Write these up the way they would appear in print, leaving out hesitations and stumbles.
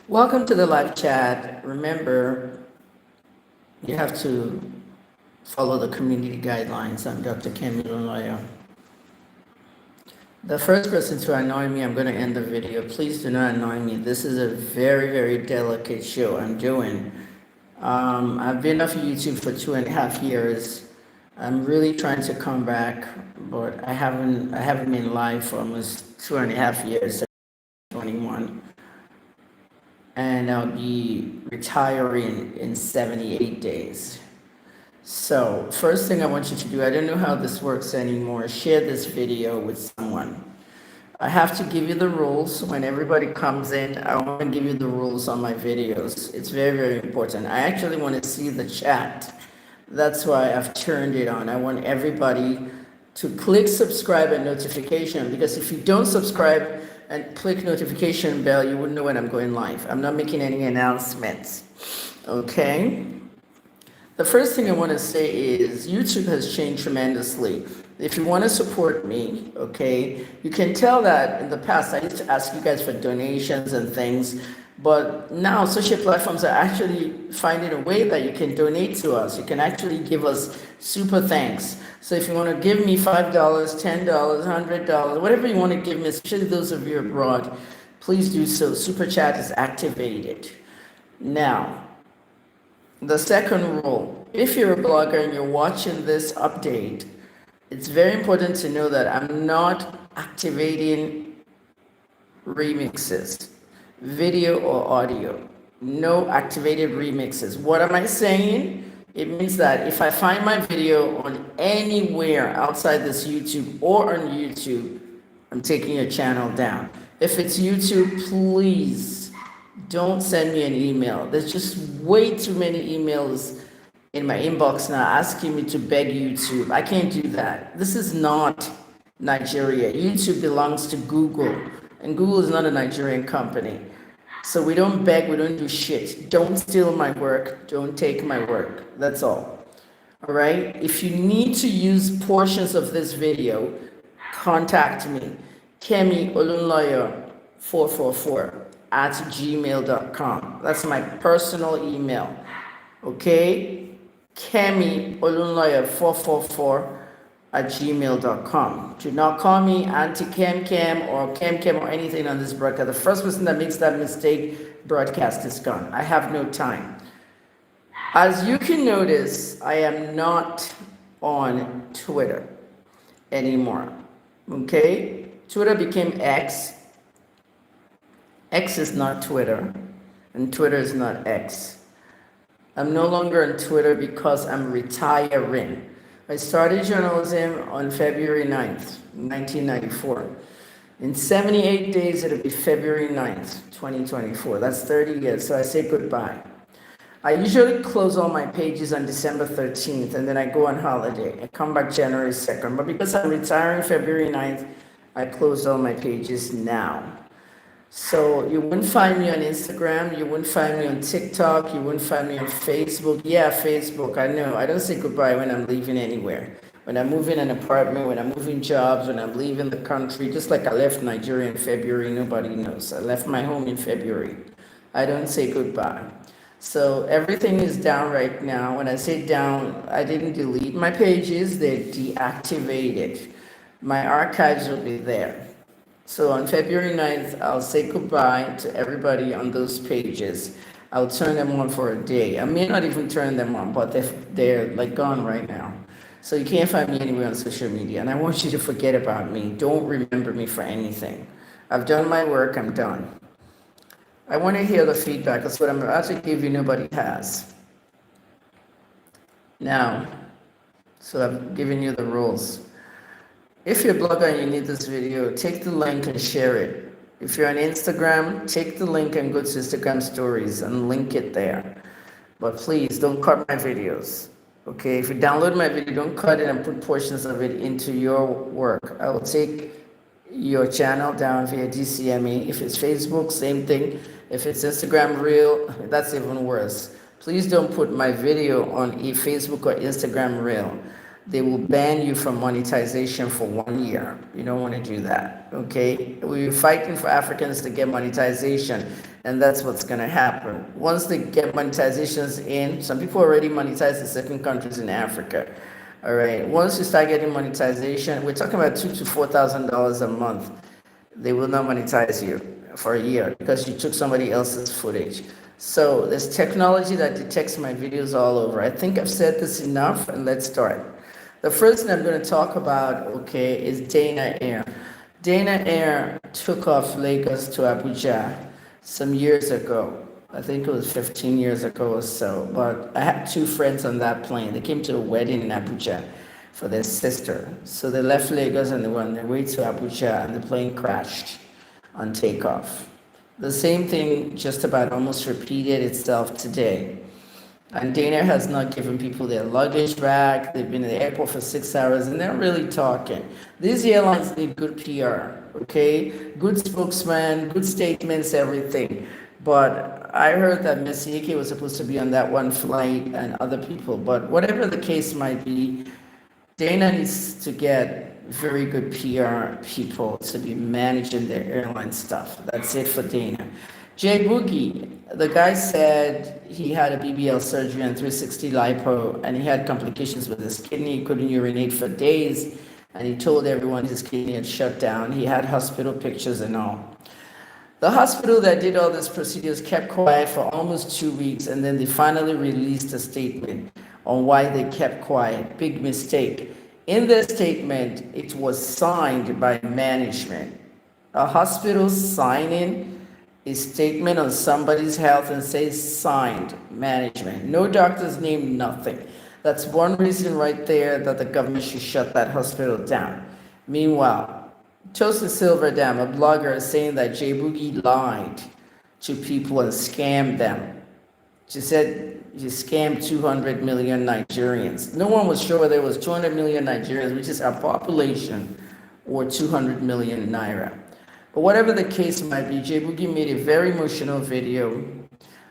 Welcome to the live chat. Remember, you have to follow the community guidelines. I'm Dr. Kemi Olunloyo. The first person to annoy me, I'm going to end the video. Please do not annoy me. This is a very, very delicate show I'm doing. I've been off YouTube for 2.5 years. I'm really trying to come back, but I haven't been live for almost 2.5 years, 21. And I'll be retiring in 78 days. So first thing I want you to do, I don't know how this works anymore, share this video with someone. I have to give you the rules. When everybody comes in, I want to give you the rules on my videos. It's very, very important. I actually want to see the chat. That's why I've turned it on. I want everybody to click subscribe and notification, because if you don't subscribe and click notification bell, you wouldn't know when I'm going live. I'm not making any announcements, okay? The first thing I want to say is YouTube has changed tremendously. If you want to support me, okay, you can tell that in the past I used to ask you guys for donations and things, but now social platforms are actually finding a way that you can donate to us. You can actually give us super thanks. So if you want to give me $5, $10, $100, whatever you want to give me, especially those of you abroad, please do so. Super chat is activated. Now, the second rule, if you're a blogger and you're watching this update, it's very important to know that I'm not activating remixes, video or audio. No activated remixes. What am I saying? It means that if I find my video on anywhere outside this YouTube or on YouTube, I'm taking your channel down. If it's YouTube, please don't send me an email. There's just way too many emails in my inbox now asking me to beg YouTube. I can't do that. This is not Nigeria. YouTube belongs to Google, and Google is not a Nigerian company. So we don't beg, we don't do shit. Don't steal my work, don't take my work. That's all. All right? If you need to use portions of this video, contact me. Kemi Olunloyo 444 at gmail.com. That's my personal email. Okay? Kemi Olunloyo 444 at gmail.com. Do not call me Auntie Kem or Kem or anything on this broadcast. The first person that makes that mistake, broadcast is gone. I have no time. As you can notice, I am not on Twitter anymore. Okay? Twitter became X. X is not Twitter, and Twitter is not X. I'm no longer on Twitter because I'm retiring. I started journalism on February 9th, 1994. In 78 days, it'll be February 9th, 2024. That's 30 years, so I say goodbye. I usually close all my pages on December 13th, and then I go on holiday. I come back January 2nd, but because I'm retiring February 9th, I closed all my pages now. So you wouldn't find me on Instagram, you wouldn't find me on TikTok, you wouldn't find me on Facebook. Yeah, Facebook, I know. I don't say goodbye when I'm leaving anywhere. When I'm moving an apartment, when I'm moving jobs, when I'm leaving the country, just like I left Nigeria in February, nobody knows. I left my home in February. I don't say goodbye. So everything is down right now. When I say down, I didn't delete my pages, they're deactivated. My archives will be there. So on February 9th, I'll say goodbye to everybody on those pages. I'll turn them on for a day. I may not even turn them on, but they're like gone right now. So you can't find me anywhere on social media. And I want you to forget about me. Don't remember me for anything. I've done my work, I'm done. I want to hear the feedback. That's what I'm about to give you, nobody has. Now, so I've given you the rules. If you're a blogger and you need this video, take the link and share it. If you're on Instagram, take the link and go to Instagram stories and link it there. But please don't cut my videos. Okay, if you download my video, don't cut it and put portions of it into your work. I will take your channel down via DCME. If it's Facebook, same thing. If it's Instagram Reel, that's even worse. Please don't put my video on a Facebook or Instagram Reel. they will ban you from monetization for 1 year. You don't want to do that, okay? We're fighting for Africans to get monetization, and that's what's going to happen. Once they get monetizations in, some people already monetize in certain countries in Africa. All right. Once you start getting monetization, we're talking about $2,000 to $4,000 a month. They will not monetize you for a year because you took somebody else's footage. So there's technology that detects my videos all over. I think I've said this enough, and let's start. The first thing I'm going to talk about, okay, is Dana Air. Dana Air took off Lagos to Abuja some years ago. I think it was 15 years ago or so. But I had two friends on that plane. They came to a wedding in Abuja for their sister. So they left Lagos and they were on their way to Abuja, and the plane crashed on takeoff. The same thing just about almost repeated itself today. And Dana has not given people their luggage back. They've been in the airport for 6 hours, and they're really talking. These airlines need good PR, okay? Good spokesman, good statements, everything. But I heard that Messi Ike was supposed to be on that one flight and other people. But whatever the case might be, Dana needs to get very good PR people to be managing their airline stuff. That's it for Dana. Jay Boogie, the guy said he had a BBL surgery and 360 lipo, and he had complications with his kidney. He couldn't urinate for days, and he told everyone his kidney had shut down. He had hospital pictures and all. The hospital that did all these procedures kept quiet for almost 2 weeks, and then they finally released a statement on why they kept quiet. Big mistake. In their statement, it was signed by management. A hospital signing a statement on somebody's health and says signed management. No doctor's name, nothing. That's one reason right there that the government should shut that hospital down. Meanwhile, Tosin Silverdam, a blogger, is saying that Jay Boogie lied to people and scammed them. She said he scammed 200 million Nigerians. No one was sure whether it was 200 million Nigerians, which is our population, or 200 million naira. But whatever the case might be, Jay Boogie made a very emotional video.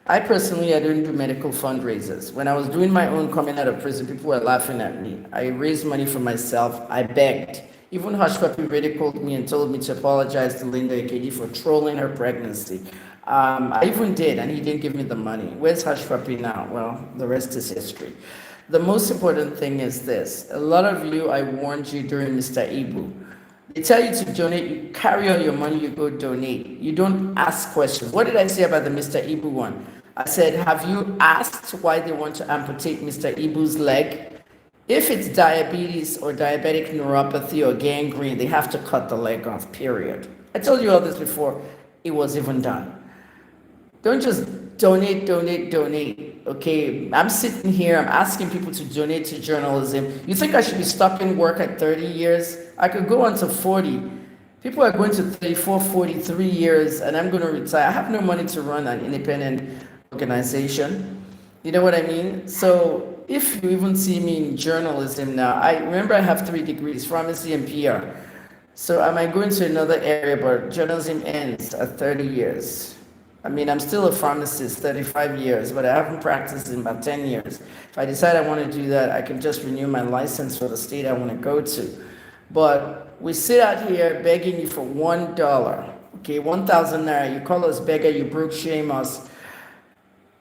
I personally didn't do medical fundraisers. When I was doing my own coming out of prison, people were laughing at me. I raised money for myself. I begged. Even Hush Puppy ridiculed me and told me to apologize to Linda Ikeji for trolling her pregnancy. I even did, and he didn't give me the money. Where's Hush Puppy now? Well, the rest is history. The most important thing is this. A lot of you, I warned you during Mr. Ibu. They tell you to donate, you carry all your money, you go donate. You don't ask questions. What did I say about the Mr. Ibu one? I said, have you asked why they want to amputate Mr. Ibu's leg? If it's diabetes or diabetic neuropathy or gangrene, they have to cut the leg off, period. I told you all this before it was even done. Don't just donate, okay? I'm sitting here, I'm asking people to donate to journalism. You think I should be stopping work at 30 years? I could go on to 40. People are going to 34, 43 years, and I'm going to retire. I have no money to run an independent organization. You know what I mean? So if you even see me in journalism now, I remember I have 3 degrees, pharmacy and PR. So am I going to another area, but journalism ends at 30 years. I mean, I'm still a pharmacist, 35 years, but I haven't practiced in about 10 years. If I decide I want to do that, I can just renew my license for the state I want to go to. But we sit out here begging you for $1, okay, 1,000 naira. You call us beggar, you broke, shame us.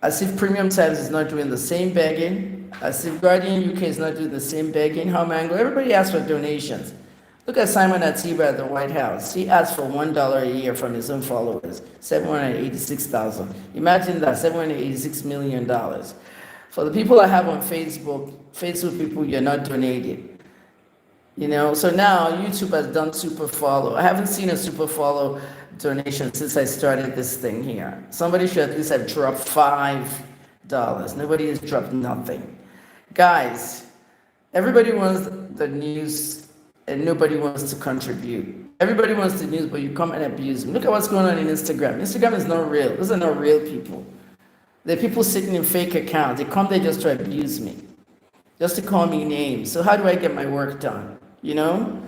As if Premium Times is not doing the same begging, as if Guardian UK is not doing the same begging. How mango? Everybody asks for donations. Look at Simon Atiba at the White House. He asked for $1 a year from his own followers, 786,000. Imagine that, $786 million. For the people I have on Facebook people, you're not donating. You know, so now YouTube has done super follow. I haven't seen a super follow donation since I started this thing here. Somebody should at least have dropped $5. Nobody has dropped nothing. Guys, everybody wants the news and nobody wants to contribute. Everybody wants the news, but you come and abuse them. Look at what's going on in Instagram. Instagram is not real. Those are not real people. They're people sitting in fake accounts. They come there just to abuse me, just to call me names. So how do I get my work done? You know?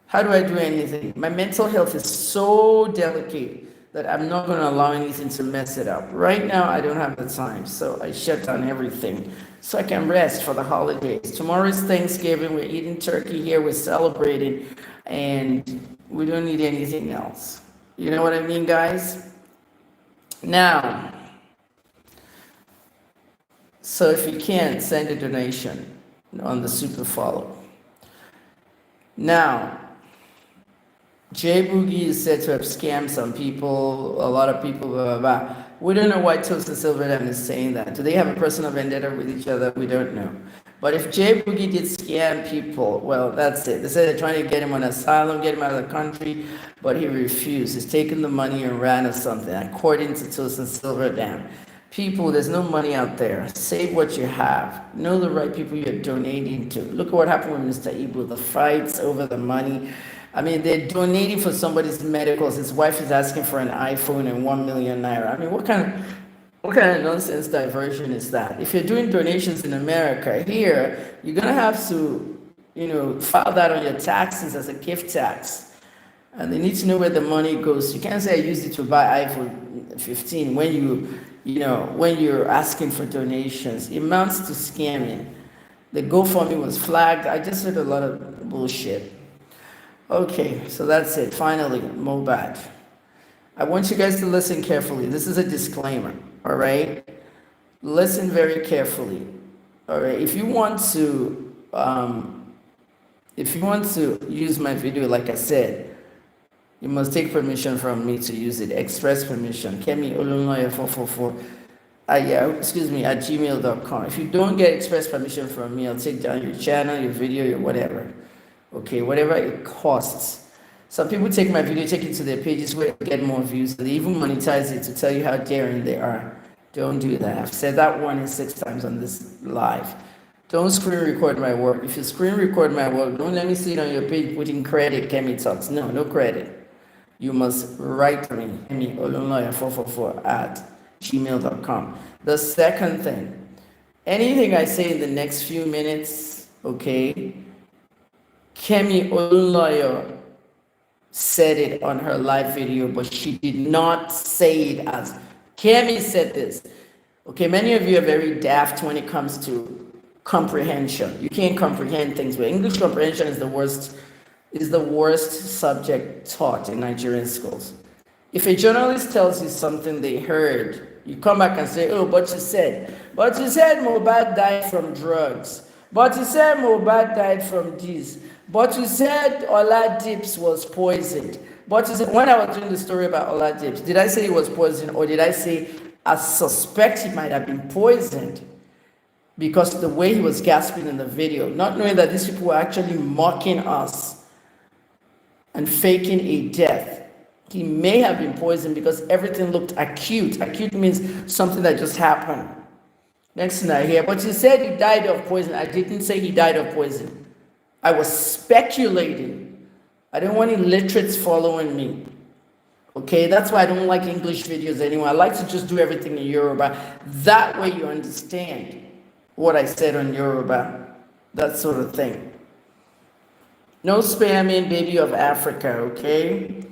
How do I do anything? My mental health is so delicate that I'm not going to allow anything to mess it up. Right now, I don't have the time, so I shut down everything so I can rest for the holidays. Tomorrow is Thanksgiving. We're eating turkey here. We're celebrating, and we don't need anything else. You know what I mean, guys? Now, so if you can, send a donation on the super follow. Now, Boogie is said to have scammed some people, a lot of people, blah, blah, blah. We don't know why Toast and Silverman is saying that. Do they have a personal vendetta with each other? We don't know. But if Boogie did scam people, well, that's it. They said they're trying to get him on asylum, get him out of the country, but he refused. He's taken the money and ran or something, according to Toast and Silverman. People, there's no money out there. Save what you have. Know the right people you're donating to. Look at what happened with Mr. Ibu, the fights over the money. I mean, they're donating for somebody's medicals. His wife is asking for an iPhone and 1 million naira. I mean, what kind of nonsense diversion is that? If you're doing donations in America, here, you're going to have to, file that on your taxes as a gift tax. And they need to know where the money goes. You can't say I used it to buy iPhone 15 when when you're asking for donations. It amounts to scamming. The GoFundMe was flagged. I just heard a lot of bullshit. Okay, so that's it. Finally, Mohbad. I want you guys to listen carefully. This is a disclaimer, all right? Listen very carefully, all right? If you want to use my video, like I said, you must take permission from me to use it. Express permission. Kemi Olunloyo 444 at gmail.com. If you don't get express permission from me, I'll take down your channel, your video, your whatever. Okay, whatever it costs. Some people take my video, take it to their pages where they get more views. They even monetize it to tell you how daring they are. Don't do that. I've said that 1 in 6 times on this live. Don't screen record my work. If you screen record my work, don't let me see it on your page putting credit, Kemi Talks. No credit. You must write to me, Kemi Olunloyo 444 at gmail.com. The second thing, anything I say in the next few minutes, okay, Kemi Olunloyo said it on her live video, but she did not say it as Kemi said this. Okay, many of you are very daft when it comes to comprehension. You can't comprehend things, but English comprehension is the worst subject taught in Nigerian schools. If a journalist tells you something they heard, you come back and say, oh, but you said Mohbad died from drugs. But you said Mohbad died from this. But you said Ola Dips was poisoned. But you said, when I was doing the story about Ola Dips, did I say he was poisoned, or did I say I suspect he might have been poisoned? Because the way he was gasping in the video, not knowing that these people were actually mocking us and faking a death. He may have been poisoned because everything looked acute. Acute means something that just happened. Next thing I hear, but you said he died of poison. I didn't say he died of poison. I was speculating. I don't want illiterates following me. Okay, that's why I don't like English videos anymore. I like to just do everything in Yoruba. That way you understand what I said on Yoruba. That sort of thing. No spamming, baby of Africa, okay?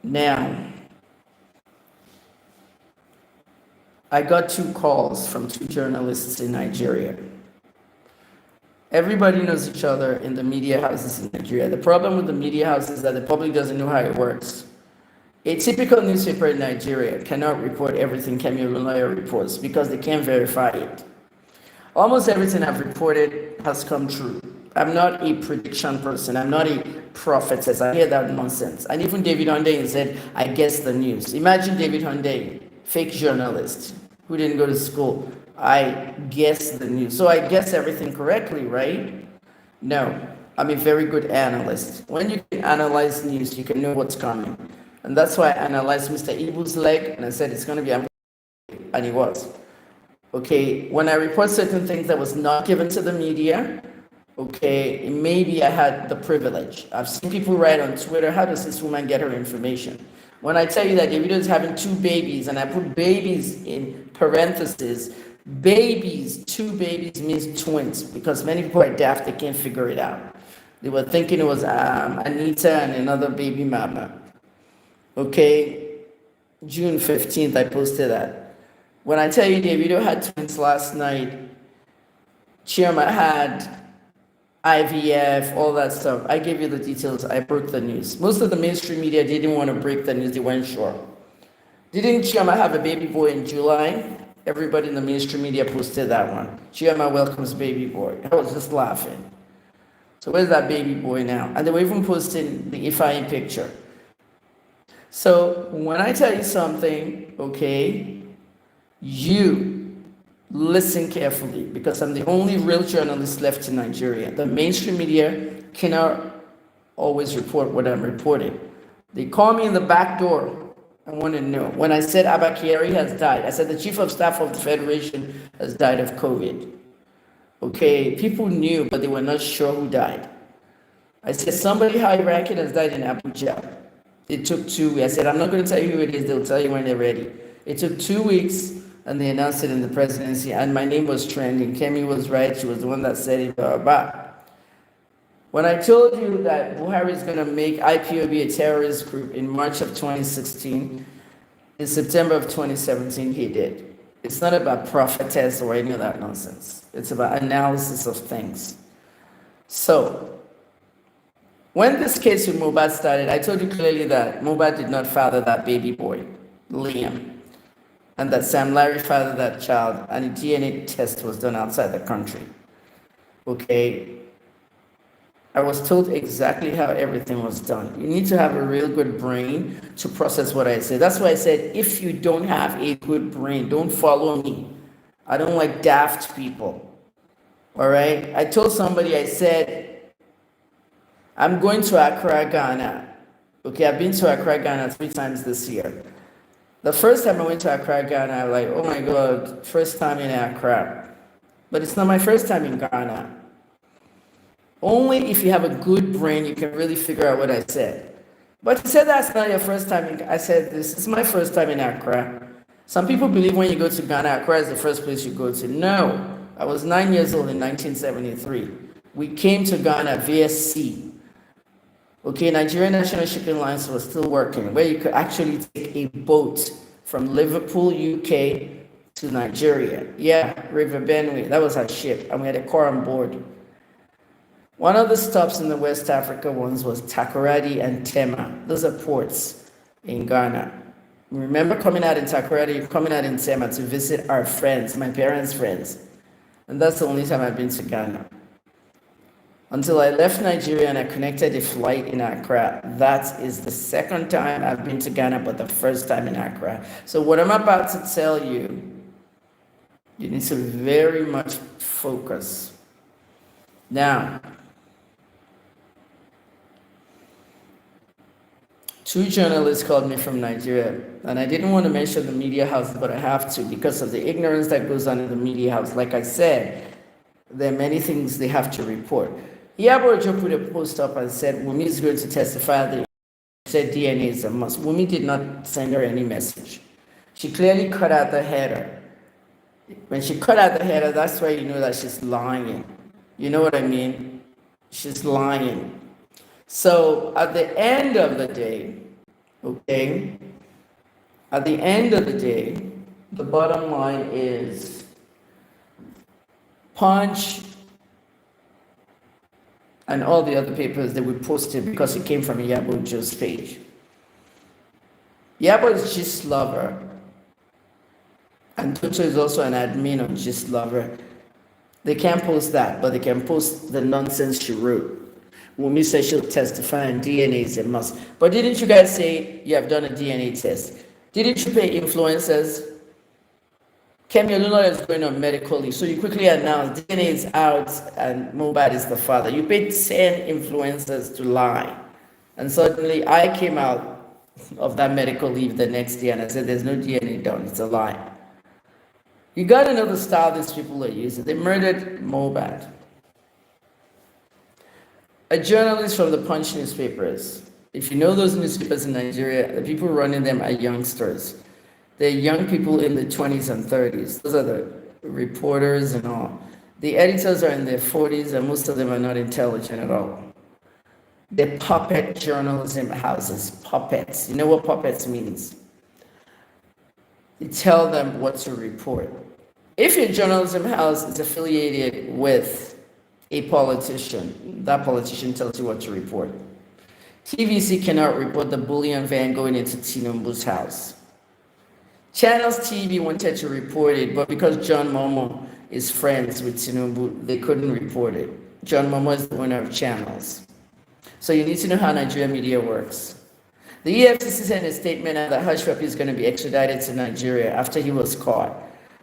Now, I got 2 calls from 2 journalists in Nigeria. Everybody knows each other in the media houses in Nigeria. The problem with the media houses is that the public doesn't know how it works. A typical newspaper in Nigeria cannot report everything Kemi Olunloyo reports because they can't verify it. Almost everything I've reported has come true. I'm not a prediction person. I'm not a prophetess. I hear that nonsense. And even David Hunday said, I guess the news. Imagine David Hunday, fake journalist who didn't go to school. I guess the news. So I guess everything correctly, right? No, I'm a very good analyst. When you can analyze news, you can know what's coming. And that's why I analyzed Mr. Ibu's leg, and I said it's going to be, and it was. Okay, when I report certain things that was not given to the media, okay, maybe I had the privilege. I've seen people write on Twitter, how does this woman get her information? When I tell you that Davido is having 2 babies, and I put babies in parentheses, babies, 2 babies means twins, because many people are daft, they can't figure it out. They were thinking it was Anita and another baby mama. Okay, June 15th, I posted that. When I tell you the video had twins last night, Chioma had IVF, all that stuff. I gave you the details. I broke the news. Most of the mainstream media didn't want to break the news. They weren't sure. Didn't Chioma have a baby boy in July? Everybody in the mainstream media posted that one. Chioma welcomes baby boy. I was just laughing. So where's that baby boy now? And they were even posting the Ifeanyi picture. So when I tell you something, okay, you listen carefully, because I'm the only real journalist left in Nigeria. The mainstream media cannot always report what I'm reporting. They call me in the back door. I want to know. When I said Abba Kyari has died, I said the chief of staff of the Federation has died of COVID. Okay, people knew, but they were not sure who died. I said somebody high-ranking has died in Abuja. It took 2 weeks. I said, I'm not going to tell you who it is. They'll tell you when they're ready. It took 2 weeks, and they announced it in the presidency, and my name was trending. Kemi was right. She was the one that said it. When I told you that Buhari is going to make IPOB a terrorist group in March of 2016, in September of 2017, he did. It's not about prophetess or any of that nonsense. It's about analysis of things. So, when this case with Mohbad started, I told you clearly that Mohbad did not father that baby boy, Liam, and that Sam Larry fathered that child, and a DNA test was done outside the country. Okay? I was told exactly how everything was done. You need to have a real good brain to process what I said. That's why I said, if you don't have a good brain, don't follow me. I don't like daft people. All right? I told somebody, I said, I'm going to Accra, Ghana. Okay, I've been to Accra, Ghana 3 times this year. The first time I went to Accra, Ghana, I was like, oh my God, first time in Accra. But it's not my first time in Ghana. Only if you have a good brain, you can really figure out what I said. But he said that's not your first time. I said, this is my first time in Accra. Some people believe when you go to Ghana, Accra is the first place you go to. No, I was 9 years old in 1973. We came to Ghana via sea. Okay, Nigerian National Shipping Lines was still working, where you could actually take a boat from Liverpool, UK to Nigeria. Yeah, River Benue, that was our ship, and we had a car on board. One of the stops in the West Africa ones was Takoradi and Tema. Those are ports in Ghana. Remember coming out in Takoradi, coming out in Tema to visit our friends, my parents' friends. And that's the only time I've been to Ghana. Until I left Nigeria and I connected a flight in Accra. That is the second time I've been to Ghana, but the first time in Accra. So what I'm about to tell you, you need to very much focus. Now, 2 journalists called me from Nigeria, and I didn't want to mention the media house, but I have to because of the ignorance that goes on in the media house. Like I said, there are many things they have to report. Iyabo Ojo put a post up and said, Wunmi is going to testify that she said DNA is a must. Wunmi did not send her any message. She clearly cut out the header. When she cut out the header, that's why you know that she's lying. You know what I mean? She's lying. So at the end of the day, okay, at the end of the day, the bottom line is Punch and all the other papers that we posted because it came from Iyabo Ojo's page. Iyabo is Gist Lover, and andTonto is also an admin on Gist Lover. They can't post that, but they can post the nonsense she wrote. Wunmi says she'll testify and DNA is a must. But didn't you guys say you have done a DNA test? Didn't you pay influencers? Kemi Olunloyo is going on medical leave, so you quickly announced DNA is out and Mohbad is the father. You paid 10 influencers to lie. And suddenly I came out of that medical leave the next day and I said there's no DNA done, it's a lie. You gotta know the style these people are using. They murdered Mohbad. A journalist from the Punch newspapers. If you know those newspapers in Nigeria, the people running them are youngsters. They're young people in the 20s and 30s. Those are the reporters and all. The editors are in their 40s and most of them are not intelligent at all. The puppet journalism houses, puppets. You know what puppets means? You tell them what to report. If your journalism house is affiliated with a politician, that politician tells you what to report. TVC cannot report the bullion van going into Tinubu's house. Channels TV wanted to report it, but because John Momo is friends with Tinubu, they couldn't report it. John Momo is the owner of Channels. So you need to know how Nigerian media works. The EFCC sent a statement that Hush Puppy is going to be extradited to Nigeria after he was caught.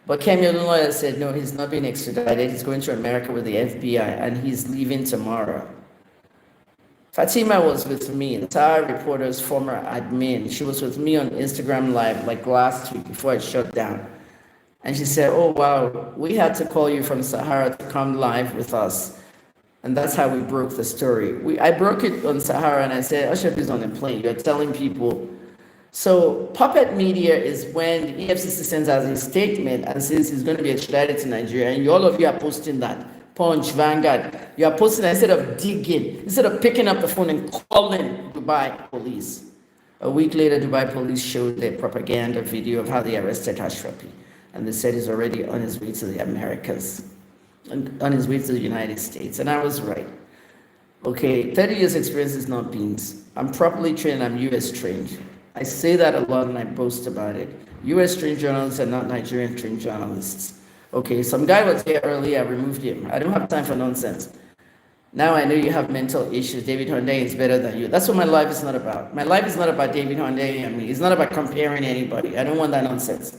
But Kemi Olunloyo said, no, he's not being extradited. He's going to America with the FBI, and he's leaving tomorrow. Fatima was with me, the Tower Reporter's former admin. She was with me on Instagram Live like last week before it shut down. And she said, oh, wow, we had to call you from Sahara to come live with us. And that's how we broke the story. I broke it on Sahara and I said, Usher is on a plane. You're telling people. So puppet media is when the EFCC sends out a statement and says he's going to be extradited to Nigeria. And all of you are posting that. Punch, Vanguard. You are posting that instead of digging, instead of picking up the phone and calling Dubai police. A week later, Dubai police showed their propaganda video of how they arrested Ashrafi. And they said he's already on his way to the Americas. On his way to the United States. And I was right. Okay, 30 years experience is not beans. I'm properly trained, I'm US trained. I say that a lot and I boast about it. US trained journalists are not Nigerian trained journalists. Okay, some guy was here earlier, I removed him. I don't have time for nonsense. Now I know you have mental issues. David Honde is better than you. That's what my life is not about. My life is not about David Honde and me. It's not about comparing anybody. I don't want that nonsense.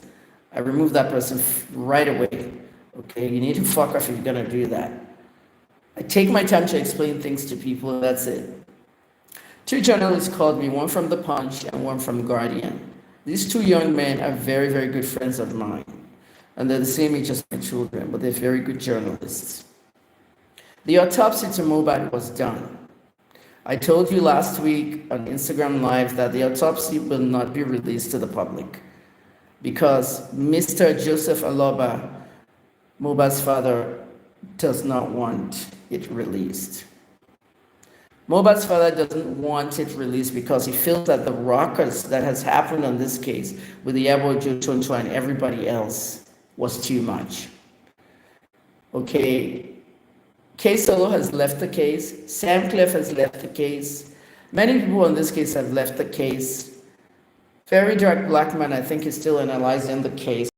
I removed that person right away. Okay, you need to fuck off if you're gonna do that. I take my time to explain things to people, that's it. Two journalists called me, one from The Punch and one from Guardian. These two young men are very, very good friends of mine. And they're the same age as my children, but they're very good journalists. The autopsy to Mohbad was done. I told you last week on Instagram Live that the autopsy will not be released to the public because Mr. Joseph Aloba, Mohbad's father, does not want it released. Mohbad's father doesn't want it released because he feels that the ruckus that has happened on this case with Iyabo Ojo, Tonto, and everybody else was too much. Okay, K-Solo has left the case. Sam Cliff has left the case. Many people on this case have left the case. Very Dark Black Man, I think, is still analyzing the case.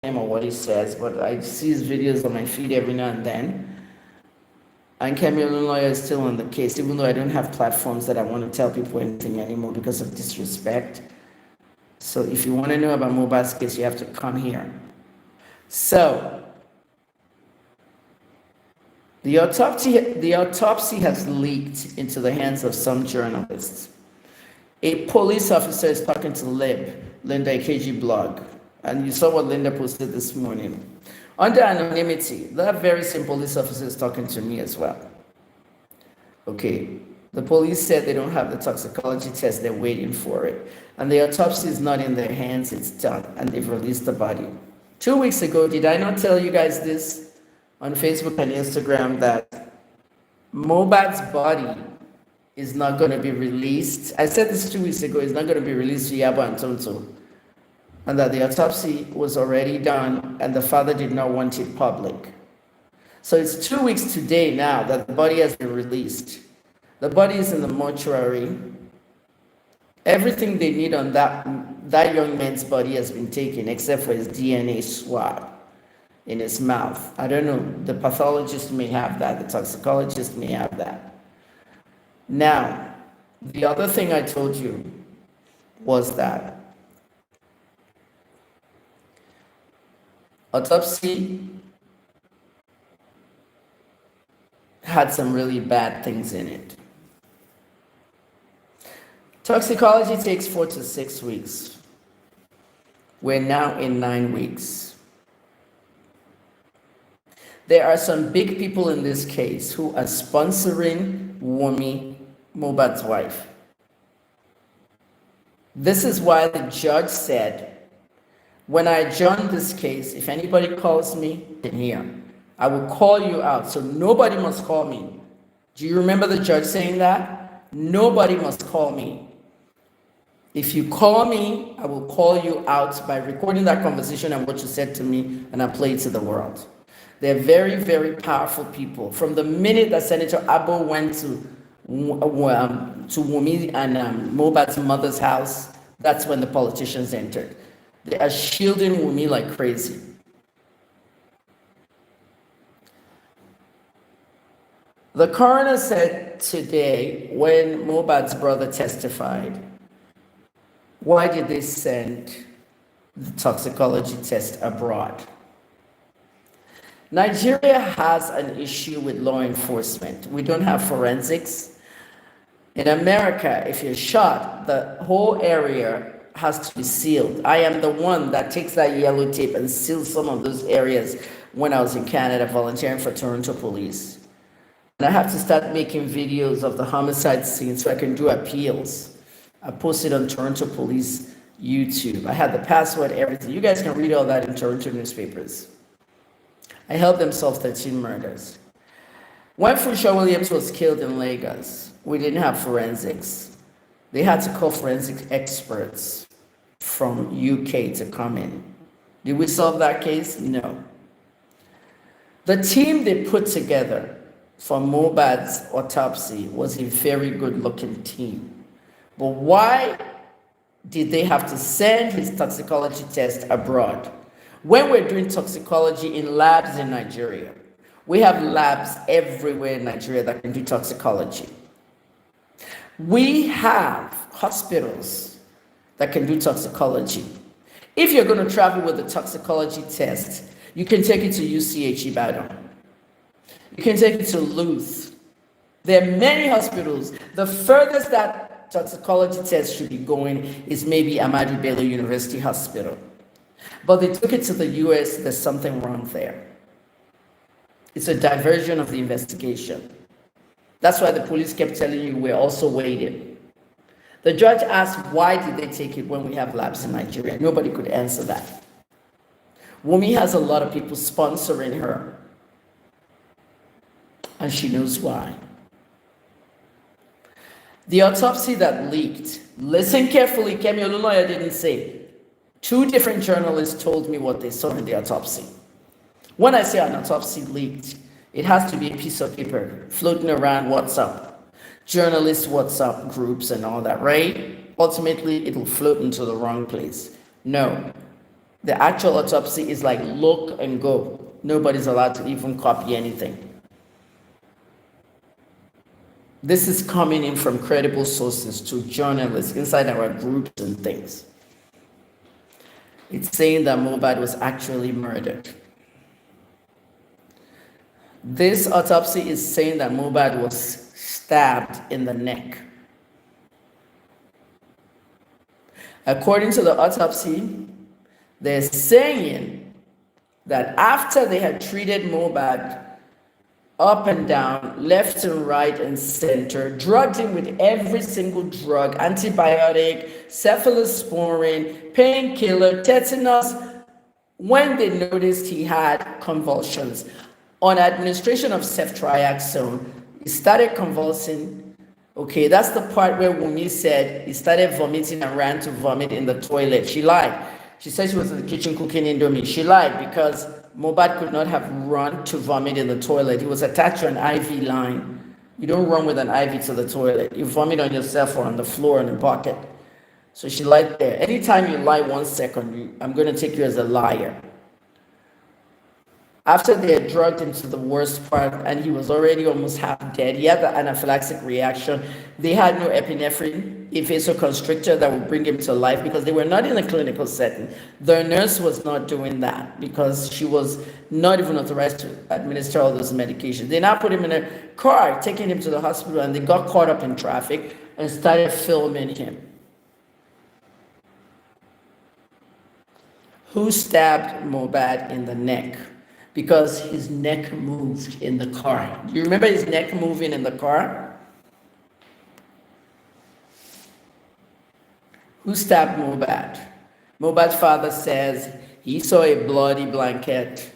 Or what he says, but I see his videos on my feed every now and then. And Kemi Olunloyo is still on the case, even though I don't have platforms that I want to tell people anything anymore because of disrespect. So if you want to know about Mohbad's case, you have to come here. So the autopsy has leaked into the hands of some journalists. A police officer is talking to Linda Ikeji blog. And you saw what Linda posted this morning. Under anonymity, that very same police officer is talking to me as well. Okay, the police said they don't have the toxicology test, they're waiting for it. And the autopsy is not in their hands, it's done, and they've released the body. 2 weeks ago, did I not tell you guys this on Facebook and Instagram that Mohbad's body is not going to be released? I said this 2 weeks ago, it's not going to be released to Iyabo and Tonto. And that the autopsy was already done and the father did not want it public. So it's 2 weeks today now that the body has been released. The body is in the mortuary. Everything they need on that young man's body has been taken except for his DNA swab in his mouth. I don't know, the pathologist may have that, the toxicologist may have that. Now, the other thing I told you was that autopsy had some really bad things in it. Toxicology takes 4 to 6 weeks. We're now in 9 weeks. There are some big people in this case who are sponsoring Wunmi, Mohbad's wife. This is why the judge said, when I adjourn this case, if anybody calls me, then here, I will call you out, so nobody must call me. Do you remember the judge saying that? Nobody must call me. If you call me, I will call you out by recording that conversation and what you said to me, and I'll play it to the world. They're very, very powerful people. From the minute that Senator Abo went to Wunmi and Mohbad's mother's house, that's when the politicians entered. They are shielding Wunmi like crazy. The coroner said today, when Mohbad's brother testified, why did they send the toxicology test abroad? Nigeria has an issue with law enforcement. We don't have forensics. In America, if you're shot, the whole area has to be sealed. I am the one that takes that yellow tape and seals some of those areas when I was in Canada volunteering for Toronto Police. And I have to start making videos of the homicide scene so I can do appeals. I posted on Toronto Police YouTube. I had the password, everything. You guys can read all that in Toronto newspapers. I helped them solve 13 murders. When Funsho Williams was killed in Lagos, we didn't have forensics. They had to call forensic experts from UK to come in. Did we solve that case? No. The team they put together for Mohbad's autopsy was a very good-looking team. But why did they have to send his toxicology test abroad? When we're doing toxicology in labs in Nigeria, we have labs everywhere in Nigeria that can do toxicology. We have hospitals that can do toxicology. If you're going to travel with a toxicology test, you can take it to UCH Ibadan. You can take it to Luth. There are many hospitals. The furthest that toxicology test should be going is maybe Ahmadu Bello University Hospital. But they took it to the US, there's something wrong there. It's a diversion of the investigation. That's why the police kept telling you we're also waiting. The judge asked, why did they take it when we have labs in Nigeria? Nobody could answer that. Wunmi has a lot of people sponsoring her. And she knows why. The autopsy that leaked, listen carefully, Kemi Olunloyo didn't say. 2 different journalists told me what they saw in the autopsy. When I say an autopsy leaked, it has to be a piece of paper floating around WhatsApp, journalist WhatsApp groups and all that, right? Ultimately, it'll float into the wrong place. No, the actual autopsy is like look and go. Nobody's allowed to even copy anything. This is coming in from credible sources to journalists inside our groups and things. It's saying that Mohbad was actually murdered. This autopsy is saying that Mohbad was stabbed in the neck. According to the autopsy, they're saying that after they had treated Mohbad up and down, left and right and center, drugged him with every single drug, antibiotic, cephalosporin, painkiller, tetanus, when they noticed he had convulsions. On administration of ceftriaxone, he started convulsing. Okay, that's the part where Wunmi said he started vomiting and ran to vomit in the toilet. She lied. She said she was in the kitchen cooking Indomie. She lied because Mohbad could not have run to vomit in the toilet. He was attached to an IV line. You don't run with an IV to the toilet. You vomit on yourself or on the floor in the pocket. So she lied there. Anytime you lie 1 second, I'm going to take you as a liar. After they had drugged him to the worst part and he was already almost half dead, he had the anaphylactic reaction. They had no epinephrine, a vasoconstrictor that would bring him to life because they were not in a clinical setting. The nurse was not doing that because she was not even authorized to administer all those medications. They now put him in a car, taking him to the hospital, and they got caught up in traffic and started filming him. Who stabbed Mohbad in the neck? Because his neck moved in the car. Do you remember his neck moving in the car? Who stabbed Mohbad? Mohbad's father says he saw a bloody blanket.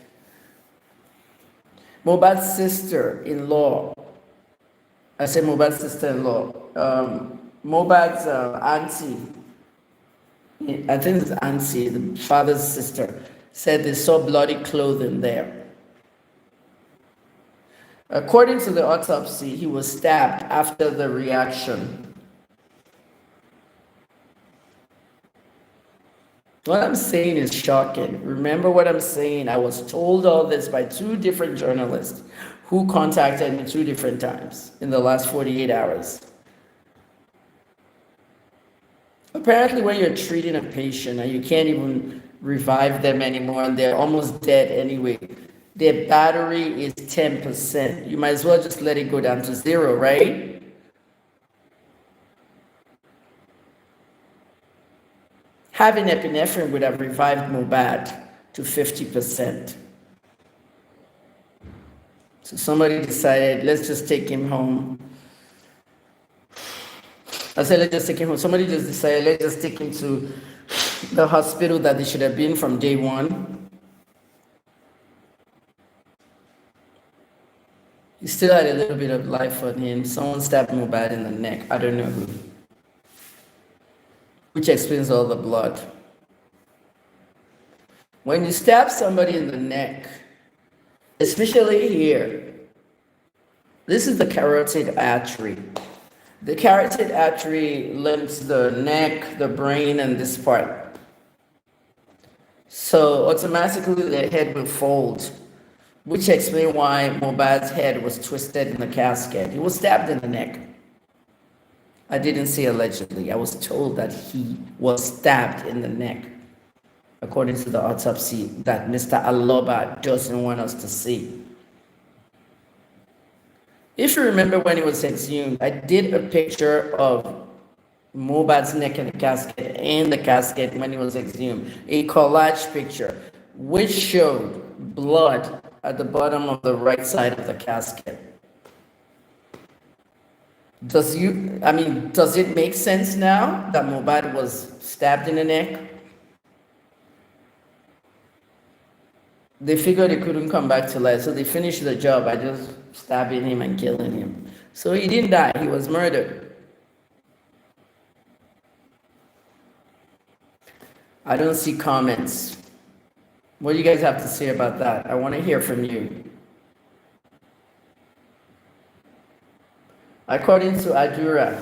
Mohbad's sister-in-law I said Mohbad's sister-in-law. Mohbad's auntie, I think it's auntie, the father's sister, said they saw bloody clothing there. According to the autopsy, he was stabbed after the reaction. What I'm saying is shocking. Remember what I'm saying. I was told all this by 2 different journalists who contacted me 2 different times in the last 48 hours. Apparently, when you're treating a patient and you can't even revive them anymore and they're almost dead anyway, their battery is 10%. You might as well just let it go down to 0, right? Having epinephrine would have revived Mohbad to 50%. So somebody decided, let's just take him home. I said, let's just take him home. Somebody just decided, let's just take him to the hospital that they should have been from day one. He still had a little bit of life on him. Someone stabbed Mohbad in the neck. I don't know who. Which explains all the blood. When you stab somebody in the neck, especially here, this is the carotid artery. The carotid artery links the neck, the brain, and this part. So automatically the head will fold, which explains why Mohbad's head was twisted in the casket. He was stabbed in the neck. I didn't say allegedly. I was told that he was stabbed in the neck, according to the autopsy that Mr. Aloba doesn't want us to see. If you remember when he was exhumed, I did a picture of Mohbad's neck in the casket and the casket when he was exhumed, a collage picture, which showed blood at the bottom of the right side of the casket. Does it make sense now that Mohbad was stabbed in the neck? They figured he couldn't come back to life, so they finished the job by just stabbing him and killing him. So he didn't die, he was murdered. I don't see comments. What do you guys have to say about that? I want to hear from you. According to Adura,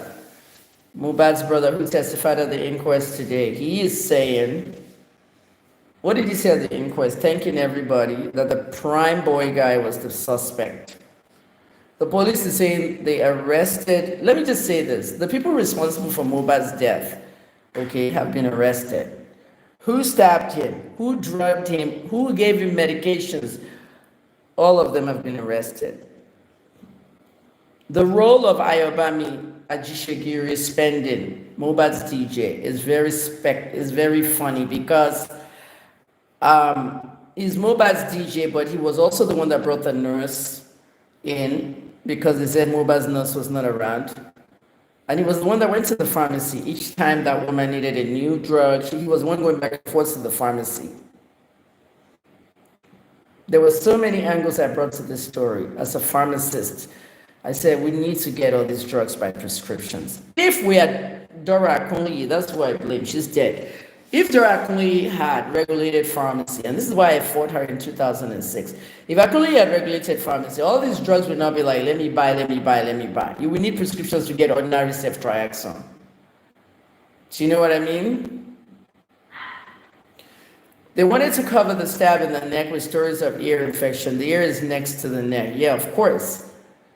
Mohbad's brother who testified at the inquest today, he is saying, what did he say at the inquest? Thanking everybody that the prime boy guy was the suspect. The police is saying they arrested, let me just say this, the people responsible for Mohbad's death, okay, have been arrested. Who stabbed him? Who drugged him? Who gave him medications? All of them have been arrested. The role of Ayobami Ajishegiri spending Mohbad's DJ is very funny because he's Mohbad's DJ, but he was also the one that brought the nurse in because they said Mohbad's nurse was not around. And he was the one that went to the pharmacy each time that woman needed a new drug. He was the one going back and forth to the pharmacy. There were so many angles I brought to this story. As a pharmacist, I said we need to get all these drugs by prescriptions. If we had Dora Akunyi, that's who I blame, she's dead. If Dora Akunyi had regulated pharmacy, and this is why I fought her in 2006, if Akunyi had regulated pharmacy, all these drugs would not be like, let me buy. You would need prescriptions to get ordinary ceftriaxone. Do you know what I mean? They wanted to cover the stab in the neck with stories of ear infection. The ear is next to the neck. Yeah, of course.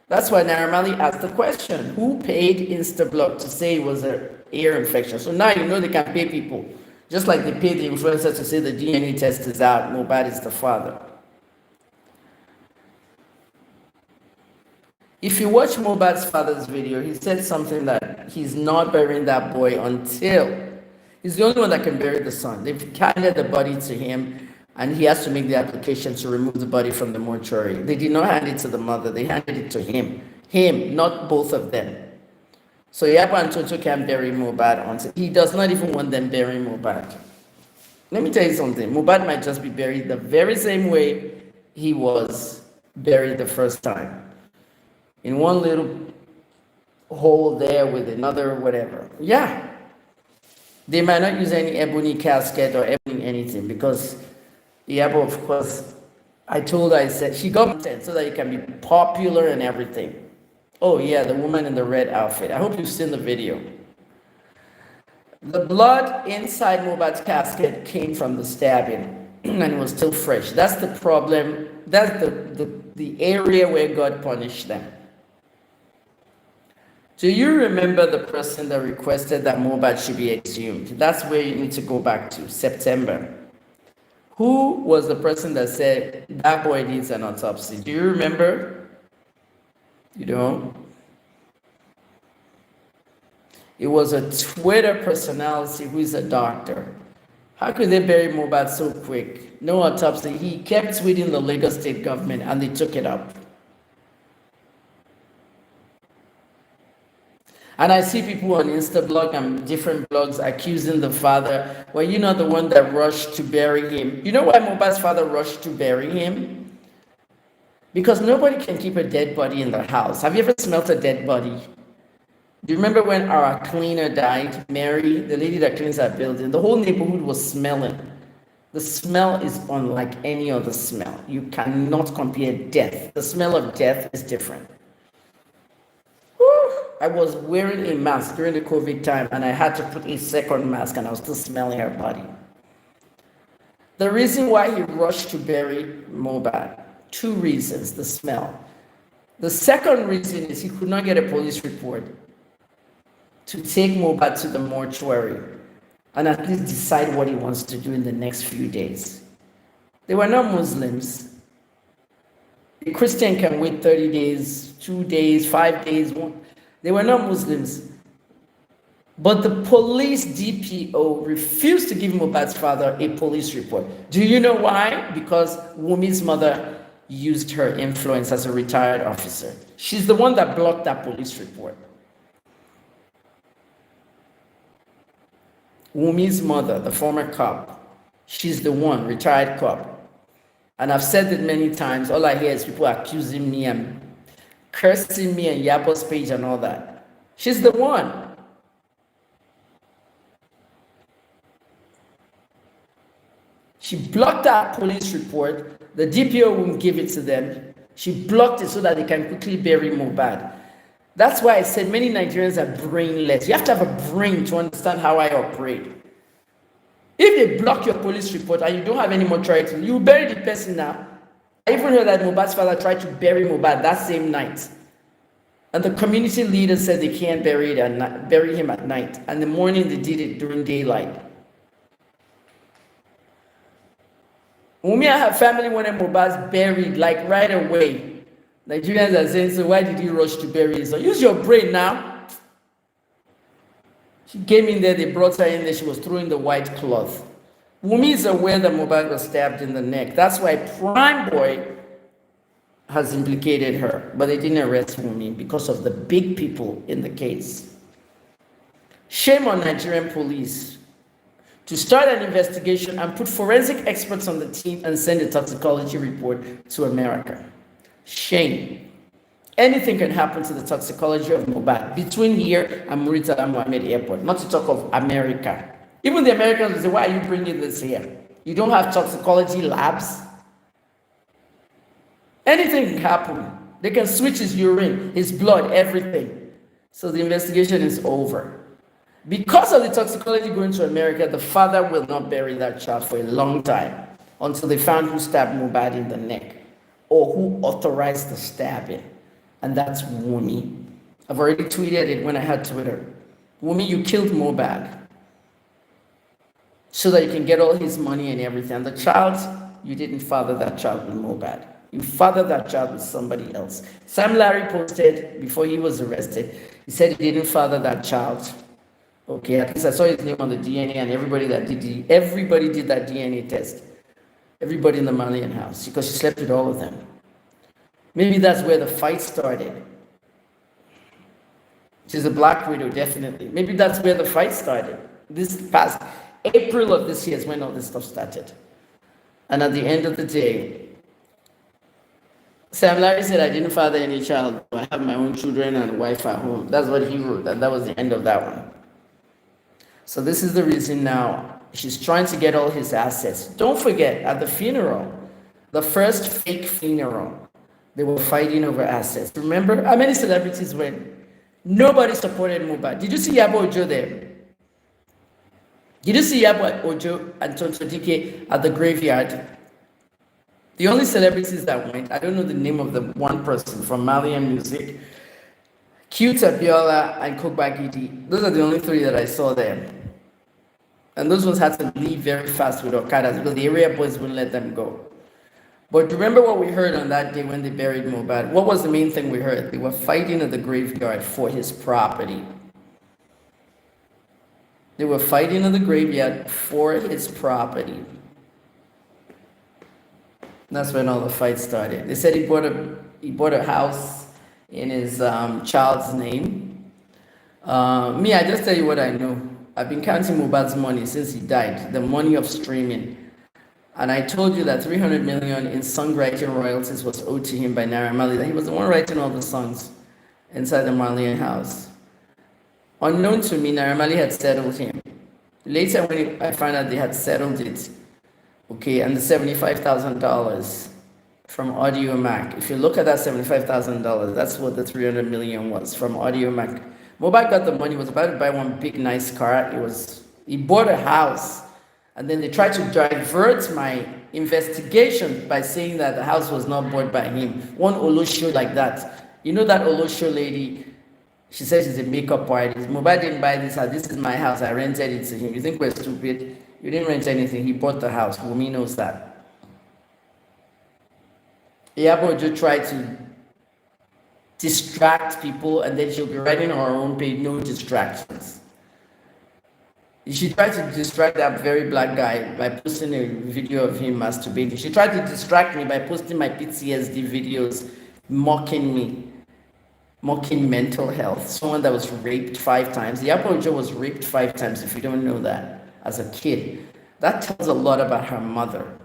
That's why Naramali asked the question, who paid Instablock to say it was an ear infection? So now you know they can pay people. Just like they paid the influencer to say the DNA test is out, Mohbad is the father. If you watch Mohbad's father's video, he said something that he's not burying that boy until he's the only one that can bury the son. They've handed the body to him, and he has to make the application to remove the body from the mortuary. They did not hand it to the mother, they handed it to him. Him, not both of them. So Iyabo andTonto can't bury Mohbad until he does not even want them burying Mohbad. Let me tell you something. Mohbad might just be buried the very same way he was buried the first time. In one little hole there with another whatever. Yeah. They might not use any ebony casket or ebony anything because Iyabo, of course, I told her, I said, she got content so that you can be popular and everything. Oh yeah, the woman in the red outfit. I hope you've seen the video. The blood inside Mohbad's casket came from the stabbing and it was still fresh. That's the problem. That's the area where God punished them. Do you remember the person that requested that Mohbad should be exhumed? That's where you need to go back to, September. Who was the person that said that boy needs an autopsy? Do you remember? You don't? It was a Twitter personality who is a doctor. How could they bury Mohbad so quick? No autopsy. He kept tweeting the Lagos state government and they took it up. And I see people on Instablog and different blogs accusing the father, well, you're not the one that rushed to bury him. You know why Mohbad's father rushed to bury him? Because nobody can keep a dead body in their house. Have you ever smelled a dead body? Do you remember when our cleaner died, Mary, the lady that cleans our building? The whole neighborhood was smelling. The smell is unlike any other smell. You cannot compare death. The smell of death is different. I was wearing a mask during the COVID time and I had to put a second mask and I was still smelling her body. The reason why he rushed to bury Mohbad, 2 reasons, the smell. The second reason is he could not get a police report to take Mohbad to the mortuary and at least decide what he wants to do in the next few days. They were not Muslims. A Christian can wait 30 days, 2 days, 5 days, 1. They were not Muslims. But the police DPO refused to give Mohbad's father a police report. Do you know why? Because Wunmi's mother used her influence as a retired officer. She's the one that blocked that police report. Wunmi's mother, the former cop, she's the one, retired cop. And I've said it many times, all I hear is people accusing me and cursing me and Iyabo's page and all that. She's the one. She blocked that police report. The DPO won't give it to them. She blocked it so that they can quickly bury Mohbad. That's why I said many Nigerians are brainless. You have to have a brain to understand how I operate. If they block your police report and you don't have any more charity, you bury the person now. I even heard that Mohbad's father tried to bury Mohbad that same night. And the community leader said they can't bury him at night. And in the morning they did it during daylight. Wunmi and her family wanted Mohbad buried like right away. Nigerians are saying, so why did you rush to bury him? So use your brain now. She came in there, they brought her in there, she was throwing the white cloth. Wunmi is aware that Mohbad was stabbed in the neck. That's why Prime Boy has implicated her. But they didn't arrest Wunmi because of the big people in the case. Shame on Nigerian police to start an investigation and put forensic experts on the team and send a toxicology report to America. Shame. Anything can happen to the toxicology of Mohbad between here and Muritala Mohammed Airport, not to talk of America. Even the Americans will say, why are you bringing this here? You don't have toxicology labs? Anything can happen. They can switch his urine, his blood, everything. So the investigation is over. Because of the toxicology going to America, the father will not bury that child for a long time until they found who stabbed Mohbad in the neck or who authorized the stabbing. And that's Wunmi. I've already tweeted it when I had Twitter. Wunmi, you killed Mohbad so that you can get all his money and everything. And the child, you didn't father that child with Mohbad. You fathered that child with somebody else. Sam Larry posted before he was arrested. He said he didn't father that child. Okay, at least I saw his name on the DNA, and everybody did that DNA test. Everybody in the Malian house, because she slept with all of them. Maybe that's where the fight started. She's a black widow, definitely. Maybe that's where the fight started. This past April of this year is when all this stuff started. And at the end of the day, Sam Larry said, I didn't father any child. I have my own children and wife at home. That's what he wrote, and that was the end of that one. So this is the reason now she's trying to get all his assets. Don't forget, at the funeral, the first fake funeral, they were fighting over assets. Remember how many celebrities went? Nobody supported Mohbad. Did you see Iyabo Ojo there? Did you see Iyabo Ojo and Tonto Dikeh at the graveyard? The only celebrities that went, I don't know the name of the one person from Malian music, Cute Abiola and Kogbagidi. Those are the only three that I saw there. And those ones had to leave very fast with Okadas because the area boys wouldn't let them go. But remember what we heard on that day when they buried Mohbad? What was the main thing we heard? They were fighting at the graveyard for his property. They were fighting in the graveyard for his property. That's when all the fights started. They said he bought a house in his child's name. Me, I just tell you what I know. I've been counting Mohbad's money since he died, the money of streaming. And I told you that 300 million in songwriting royalties was owed to him by Naira Marley, that he was the one writing all the songs inside the Marleyan house. Unknown to me, Naira Marley had settled him. Later, when I found out they had settled it, okay, and the $75,000 from Audio Mac. If you look at that $75,000, that's what the 300 million was from Audio Mac. Mohbad got the money, was about to buy one big nice car. He bought a house, and then they tried to divert my investigation by saying that the house was not bought by him. One Olosho like that. You know that Olosho lady? She says she's a makeup artist. Mohbad didn't buy this house. This is my house. I rented it to him. You think we're stupid? You didn't rent anything. He bought the house. Wunmi knows that. Iyabo Ojo tried to distract people, and then she'll be writing on her own page, no distractions. She tried to distract that very black guy by posting a video of him masturbating. She tried to distract me by posting my PTSD videos, mocking me, mocking mental health. Someone that was raped 5 times. Iyabo Ojo was raped 5 times, if you don't know that, as a kid. That tells a lot about her mother.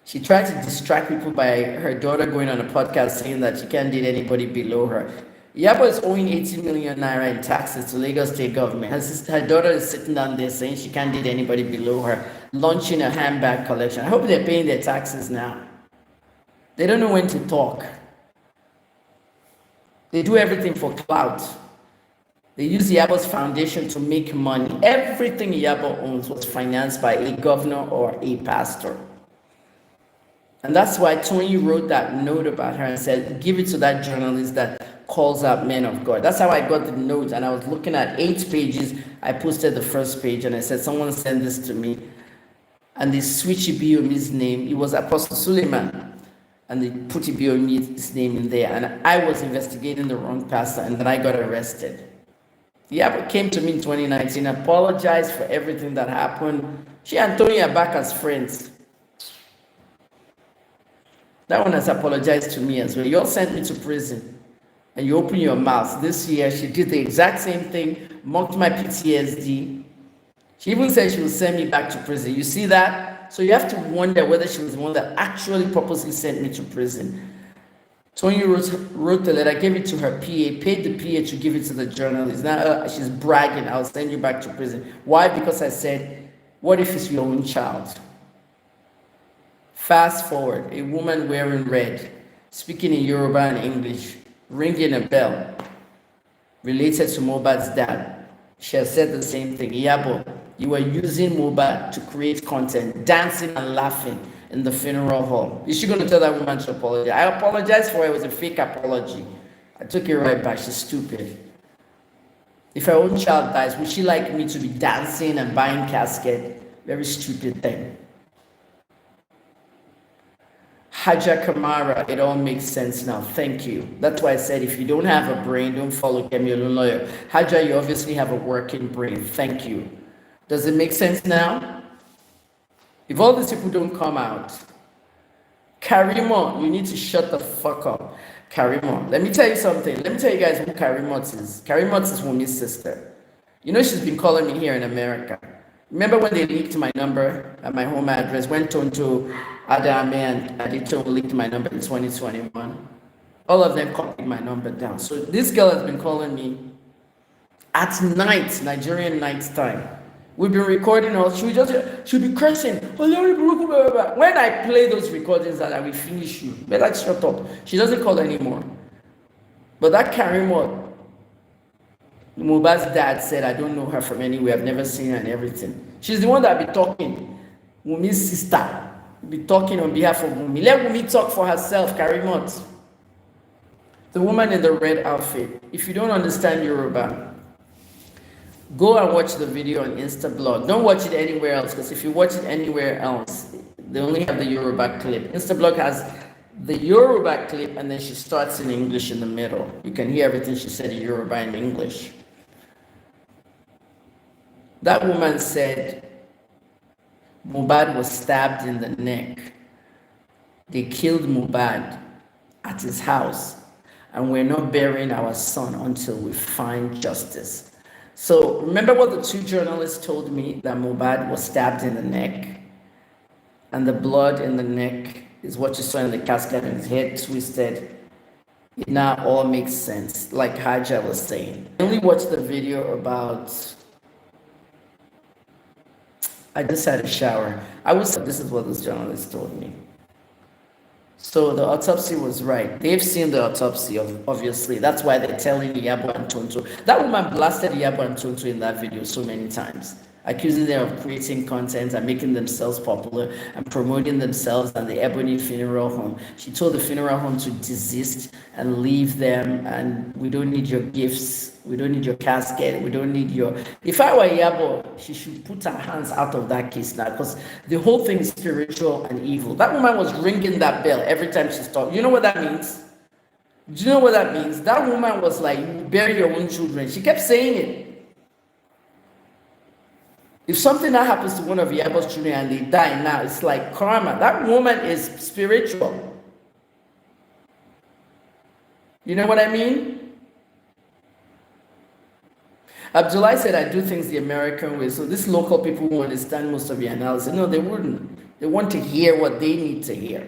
She tried to distract people by her daughter going on a podcast saying that she can't date anybody below her. Iyabo is owing 80 million naira in taxes to Lagos state government. Her daughter is sitting down there saying she can't date anybody below her, launching a handbag collection. I hope they're paying their taxes now. They don't know when to talk. They do everything for clout. They use Iyabo's foundation to make money. Everything Iyabo owns was financed by a governor or a pastor. And that's why Tony wrote that note about her and said, give it to that journalist that calls out men of God. That's how I got the note. And I was looking at 8 pages. I posted the first page and I said, someone send this to me. And they switched Ibiomi's name. It was Apostle Suleiman. And they put Ibiomi's name in there. And I was investigating the wrong pastor, and then I got arrested. Iyabo came to me in 2019, apologized for everything that happened. She and Tony are back as friends. That one has apologized to me as well. You all sent me to prison, and you open your mouth. This year, she did the exact same thing, mocked my PTSD. She even said she would send me back to prison. You see that? So you have to wonder whether she was the one that actually purposely sent me to prison. Tony wrote the letter, gave it to her PA, paid the PA to give it to the journalist. Now she's bragging, I'll send you back to prison. Why? Because I said, what if it's your own child? Fast forward, a woman wearing red, speaking in Yoruba and English, ringing a bell, related to Mohbad's dad. She has said the same thing. Iyabo, you were using Mohbad to create content, dancing and laughing in the funeral hall. Is she going to tell that woman to apologize? I apologized for her. It was a fake apology. I took it right back. She's stupid. If her own child dies, would she like me to be dancing and buying casket? Very stupid thing. Haja Kamara, it all makes sense now. Thank you. That's why I said if you don't have a brain, don't follow Kemi Olunloyo. Haja, you obviously have a working brain. Thank you. Does it make sense now? If all these people don't come out, Karimo, you need to shut the fuck up. Karimo, let me tell you something. Let me tell you guys who Karimot is. Karimot is Wunmi's sister. You know she's been calling me here in America. Remember when they leaked my number at my home address? When Tonto, Adame, and Adito leaked my number in 2021? All of them copied my number down. So this girl has been calling me at night, Nigerian night time. We've been recording all. She'll be cursing. When I play those recordings that I will finish you. But like, shut up. She doesn't call anymore. But that Karimot, Mohbad's dad said, I don't know her from anywhere. I've never seen her and everything. She's the one that be talking. Wunmi's sister be talking on behalf of Wunmi. Let Wunmi talk for herself, Karimot. The woman in the red outfit. If you don't understand Yoruba, go and watch the video on Instablog. Don't watch it anywhere else, because if you watch it anywhere else, they only have the Yoruba clip. Instablog has the Yoruba clip, and then she starts in English in the middle. You can hear everything she said in Yoruba and English. That woman said Mohbad was stabbed in the neck. They killed Mohbad at his house, and we're not burying our son until we find justice. So remember what the two journalists told me, that Mohbad was stabbed in the neck, and the blood in the neck is what you saw in the casket, and his head twisted. It now all makes sense, like Haja was saying. I only watched the video about, I just had a shower. This is what this journalist told me. So the autopsy was right. They've seen the autopsy, obviously. That's why they're telling Iyabo and Tonto. That woman blasted Iyabo and Tonto in that video so many times, accusing them of creating content and making themselves popular and promoting themselves and the Ebony Funeral Home. She told the funeral home to desist and leave them, and we don't need your gifts, we don't need your casket, we don't need your... If I were Iyabo, she should put her hands out of that case now, because the whole thing is spiritual and evil. That woman was ringing that bell every time she stopped. You know what that means? Do you know what that means? That woman was like, you bury your own children. She kept saying it. If something that happens to one of Iyabo's children and they die now, it's like karma. That woman is spiritual. You know what I mean? Abdullah said, I do things the American way. So these local people who understand most of your analysis, no, they wouldn't. They want to hear what they need to hear.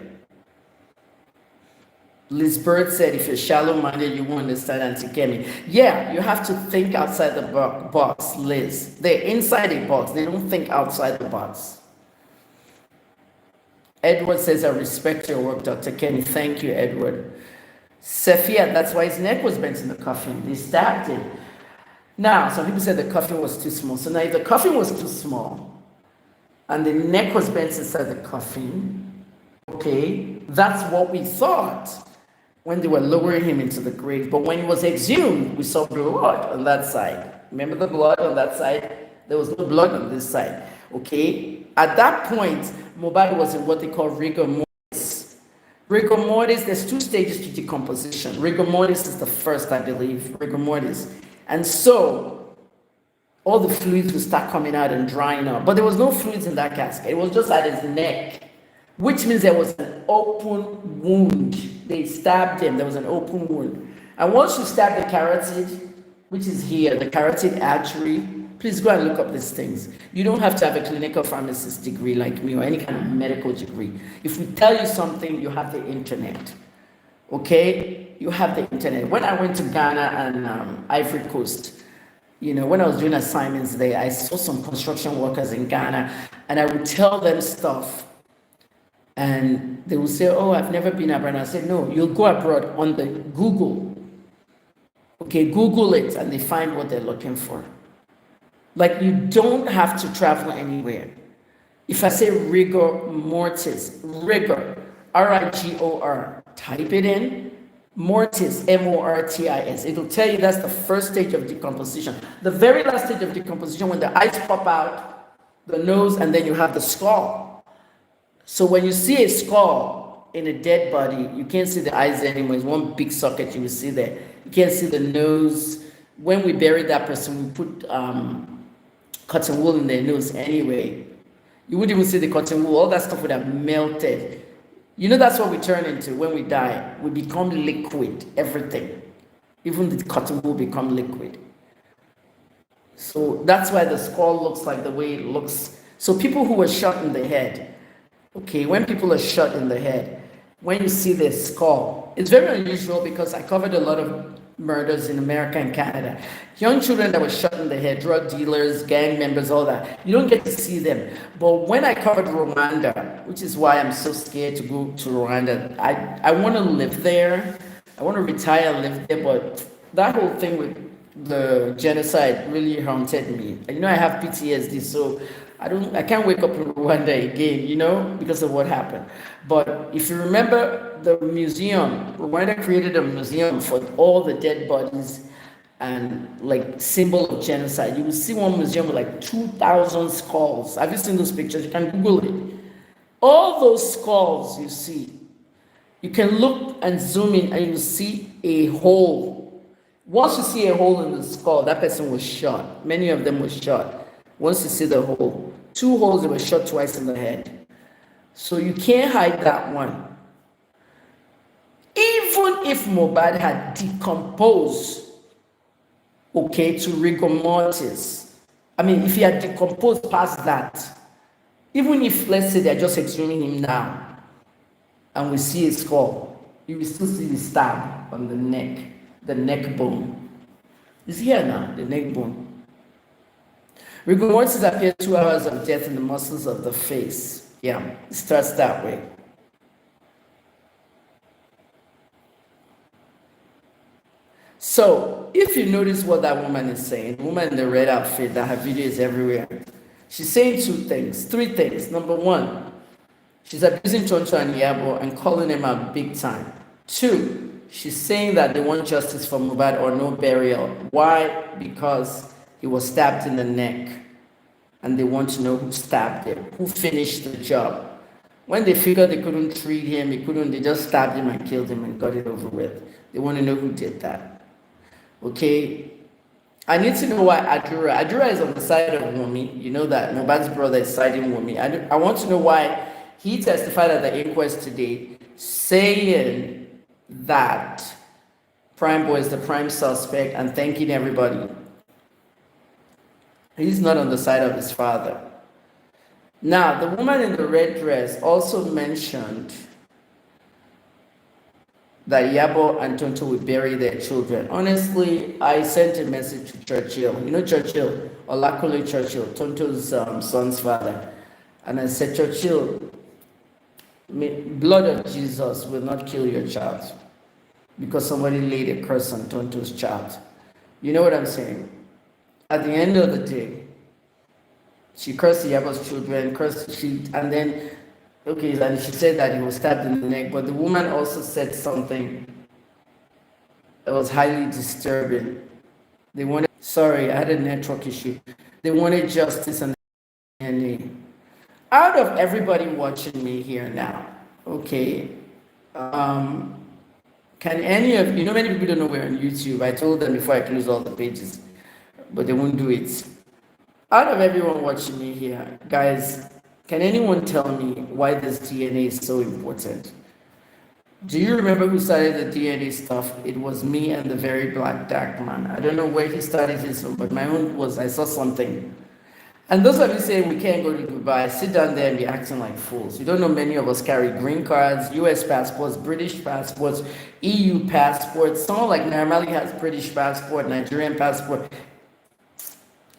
Liz Bird said, if you're shallow-minded, you won't understand Auntie Kemi. Yeah, you have to think outside the box, Liz. They're inside a box. They don't think outside the box. Edward says, I respect your work, Dr. Kemi. Thank you, Edward. Sophia, that's why his neck was bent in the coffin. They stabbed him. Now, some people said the coffin was too small. So now if the coffin was too small and the neck was bent inside the coffin, okay, that's what we thought when they were lowering him into the grave. But when he was exhumed, we saw blood on that side. Remember the blood on that side? There was no blood on this side. Okay? At that point, Mohbad was in what they call rigor mortis. Rigor mortis, there's two stages to decomposition. Rigor mortis is the first, I believe. Rigor mortis. And so, all the fluids would start coming out and drying up. But there was no fluids in that casket. It was just at his neck, which means there was an open wound. They stabbed him. There was an open wound. And once you stab the carotid, which is here, the carotid artery, please go and look up these things. You don't have to have a clinical pharmacist degree like me or any kind of medical degree. If we tell you something, you have the internet. Okay? You have the internet. When I went to Ghana and Ivory Coast, you know, when I was doing assignments there, I saw some construction workers in Ghana, and I would tell them stuff. And they would say, oh, I've never been abroad. And I said, no, you'll go abroad on the Google. Okay, Google it, and they find what they're looking for. Like, you don't have to travel anywhere. If I say rigor mortis, rigor, R-I-G-O-R, type it in. Mortis, M-O-R-T-I-S. It'll tell you that's the first stage of decomposition. The very last stage of decomposition, when the eyes pop out, the nose, and then you have the skull. So when you see a skull in a dead body, you can't see the eyes anymore. It's one big socket you will see there. You can't see the nose. When we buried that person, we put cotton wool in their nose anyway. You wouldn't even see the cotton wool. All that stuff would have melted. You know, that's what we turn into when we die. We become liquid, everything. Even the cotton wool become liquid. So that's why the skull looks like the way it looks. So people who were shot in the head, okay, when people are shot in the head, when you see their skull, it's very unusual because I covered a lot of murders in America and Canada. Young children that were shot in the head, drug dealers, gang members, all that. You don't get to see them. But when I covered Rwanda, which is why I'm so scared to go to Rwanda, I want to live there. I want to retire and live there, but that whole thing with the genocide really haunted me. You know, I have PTSD, so I can't wake up in Rwanda again, you know, because of what happened. But if you remember the museum, Rwanda created a museum for all the dead bodies and like symbol of genocide. You will see one museum with like 2,000 skulls. Have you seen those pictures? You can Google it. All those skulls you see, you can look and zoom in and you see a hole. Once you see a hole in the skull, that person was shot. Many of them were shot. Once you see the hole, 2 holes, they were shot twice in the head. So you can't hide that one. Even if Mohbad had decomposed, okay, to rigor mortis, I mean, if he had decomposed past that, even if, let's say, they're just exhuming him now, and we see his skull, you will still see the stab on the neck bone. It's here now, the neck bone. Rigor mortis appears 2 hours of death in the muscles of the face. Yeah, it starts that way. So, if you notice what that woman is saying, the woman in the red outfit, that her video is everywhere, she's saying 3 things. Number 1, she's abusing Tonto and Iyabo and calling them out big time. 2, she's saying that they want justice for Mohbad or no burial. Why? Because he was stabbed in the neck. And they want to know who stabbed him, who finished the job. When they figured they couldn't treat him, they just stabbed him and killed him and got it over with. They want to know who did that. Okay? I need to know why Adura is on the side of Wunmi. You know that Mohbad's brother is siding Wunmi. I want to know why he testified at the inquest today saying that Prime Boy is the prime suspect and thanking everybody. He's not on the side of his father. Now, the woman in the red dress also mentioned that Iyabo and Tonto would bury their children. Honestly, I sent a message to Churchill. You know Churchill, Olakule Churchill, Tonto's son's father. And I said, Churchill, blood of Jesus will not kill your child because somebody laid a curse on Tonto's child. You know what I'm saying? At the end of the day, she cursed Iyabo's children, and then, okay, and she said that he was stabbed in the neck, but the woman also said something that was highly disturbing. Sorry, I had a network issue. They wanted justice and DNA. Out of everybody watching me here now, okay, can any of, you know, many people don't know we're on YouTube. I told them before I close all the pages, but they won't do it. Out of everyone watching me here, guys, can anyone tell me why this DNA is so important? Do you remember who started the DNA stuff? It was me and the very black dark man. I don't know where he started his own, but my own was, I saw something. And those of you saying we can't go to Dubai, sit down there and be acting like fools. You don't know many of us carry green cards, US passports, British passports, EU passports. Someone like Naramali has British passport, Nigerian passport.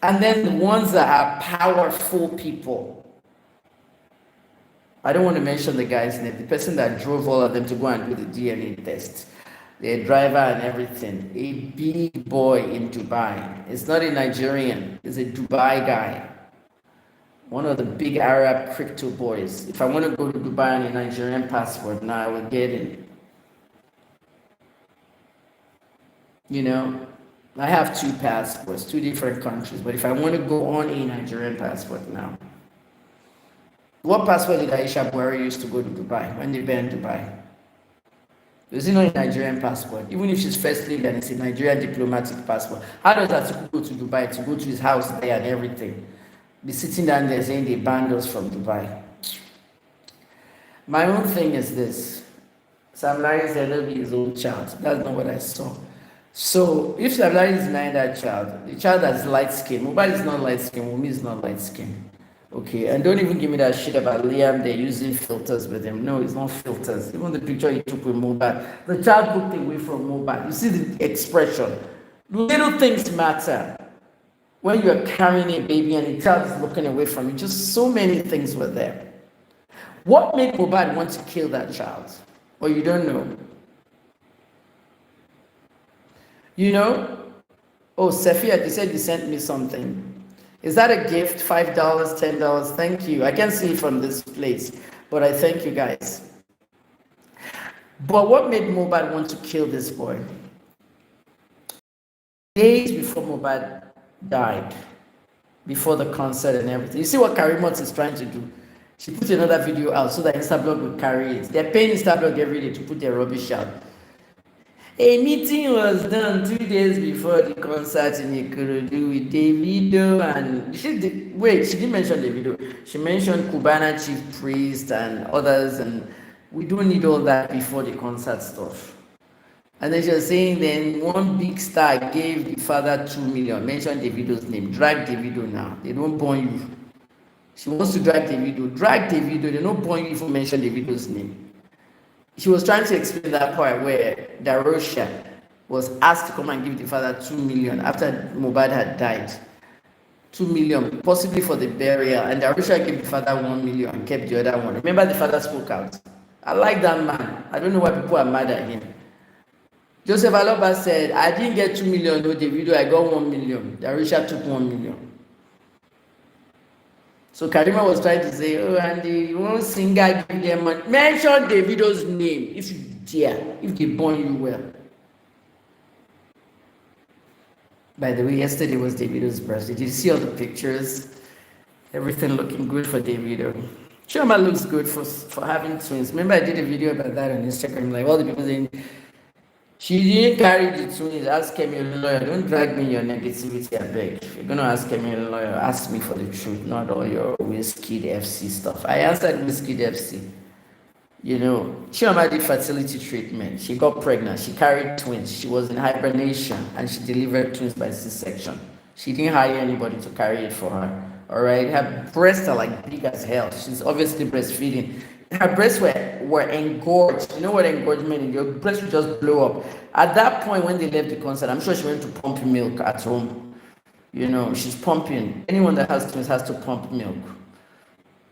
And then the ones that are powerful people. I don't want to mention the guy's name, the person that drove all of them to go and do the DNA test. Their driver and everything. A big boy in Dubai. It's not a Nigerian, it's a Dubai guy. One of the big Arab crypto boys. If I want to go to Dubai on a Nigerian passport, now I will get it. You know, I have 2 passports, 2 different countries, but if I want to go on a Nigerian passport now, what passport did Aisha Buhari use to go to Dubai when they banned Dubai? Is it not a Nigerian passport? Even if she's first lady and it's a Nigerian diplomatic passport, how does that go to Dubai, to go to his house there and everything? Be sitting down there saying they banned us from Dubai. My own thing is this. Sam Larry said it'll be his own child. That's not what I saw. So if Sabla is denying that child, the child has light skin. Mohbad is not light skin. Wunmi is not light skin. Okay, and don't even give me that shit about Liam. They're using filters with him. No, it's not filters. Even the picture he took with Mohbad, the child looked away from Mohbad. You see the expression. Little things matter when you're carrying a baby and the child is looking away from you. Just so many things were there. What made Mohbad want to kill that child? Or you don't know? You know? Oh, Sophia, you said you sent me something. Is that a gift? $5, $10? Thank you. I can't see it from this place, but I thank you guys. But what made Mohbad want to kill this boy? Days before Mohbad died, before the concert and everything. You see what Karimot is trying to do? She put another video out so that Instablog will carry it. They're paying Instablog every day to put their rubbish out. A meeting was done 2 days before the concert in Ikorodu with Davido and she didn't mention Davido. She mentioned Cubana chief priest and others, and we don't need all that before the concert stuff. And then she was saying then one big star gave the father 2 million. Mention Davido's name. Drag Davido now. They don't burn you. She wants to drag Davido. Drag Davido. They don't burn you if you mention Davido's name. She was trying to explain that part where Darosha was asked to come and give the father 2 million after Mohbad had died. 2 million, possibly for the burial, and Darosha gave the father 1 million and kept the other one. Remember, the father spoke out. I like that man. I don't know why people are mad at him. Joseph Aloba said, I didn't get 2 million, no, Davido, I got 1 million. Darosha took 1 million. So Karima was trying to say, oh, and the one singer give them money. Mention Davido's name if you dare, if they born you well. By the way, yesterday was Davido's birthday. Did you see all the pictures? Everything looking good for Davido. Chioma looks good for having twins. Remember I did a video about that on Instagram, like all the people saying, she didn't carry the twins. Ask Kemi Olunloyo. Don't drag me in your negativity, I beg. If you're going to ask Kemi Olunloyo, ask me for the truth, not all your Whiskey FC stuff. I answered Whiskey FC. You know, Chioma did fertility treatment. She got pregnant. She carried twins. She was in hibernation and she delivered twins by C-section. She didn't hire anybody to carry it for her. All right? Her breasts are like big as hell. She's obviously breastfeeding. Her breasts were engorged. You know what engorgement is? Your breast would just blow up. At that point, when they left the concert, I'm sure she went to pump milk at home. You know, she's pumping. Anyone that has twins has to pump milk.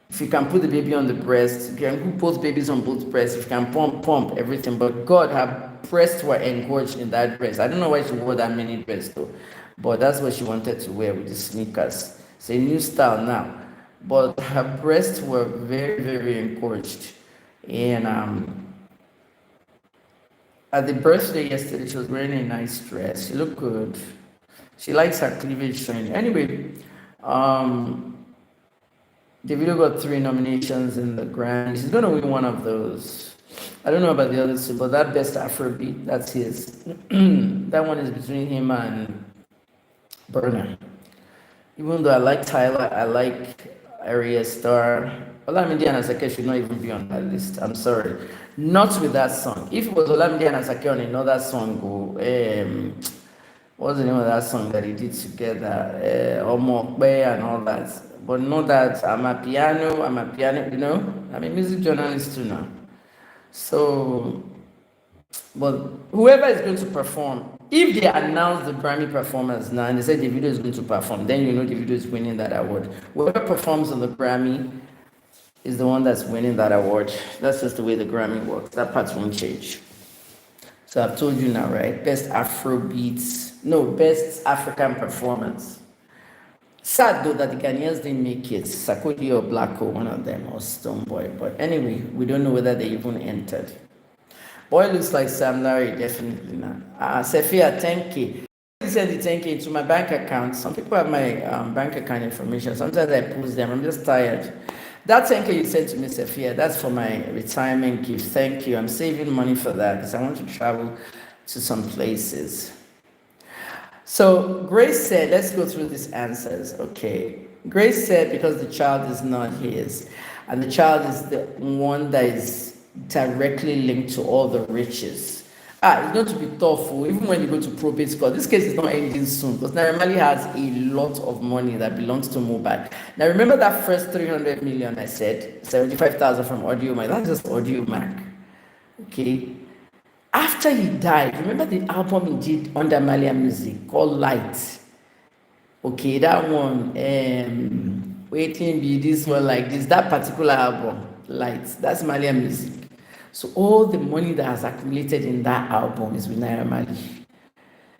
If you can put the baby on the breast, you can put both babies on both breasts. If you can pump everything. But God, her breasts were engorged in that dress. I don't know why she wore that many dresses though. But that's what she wanted to wear with the sneakers. It's a new style now. But her breasts were very, very engorged. And at the birthday yesterday, she was wearing a nice dress. She looked good. She likes her cleavage showing. Anyway, Davido got 3 nominations in the Grammy. He's going to win one of those. I don't know about the other 2, but that Best Afrobeat, that's his. That one is between him and Burna. Even though I like Tyler, I like Area Star. Olamide and Asake should not even be on that list. I'm sorry. Not with that song. If it was Olamide and Asake on another song, what's the name of that song that he did together? Omokbe and all that. But not that I'm a piano, you know? I'm a music journalist too now. So, but whoever is going to perform, if they announce the Grammy performance now and they say the video is going to perform, then you know the video is winning that award. Whoever performs on the Grammy is the one that's winning that award. That's just the way the Grammy works. That part won't change. So I've told you now, right? Best African performance. Sad though that the Ghanaians didn't make it. Sakodi or Blacko, one of them, or Stoneboy. But anyway, we don't know whether they even entered. Boy looks like Sam Larry, definitely not. Sophia, 10K. You send the 10K into my bank account. Some people have my bank account information. Sometimes I post them. I'm just tired. That 10K you sent to me, Sophia, that's for my retirement gift. Thank you. I'm saving money for that because I want to travel to some places. So Grace said, let's go through these answers. Okay. Grace said because the child is not his, and the child is the one that is directly linked to all the riches. It's going to be tough, even when you go to probate court. This case is not ending soon because Naira Marley has a lot of money that belongs to Mohbad. Now, remember that first 300 million I said, 75,000 from Audio Mac. That's just Audio Mac. Okay. After he died, remember the album he did under Malia Music called Light? Okay, that one, waiting be this one like this, that particular album, Light, that's Malia Music. So all the money that has accumulated in that album is with Naira Marley.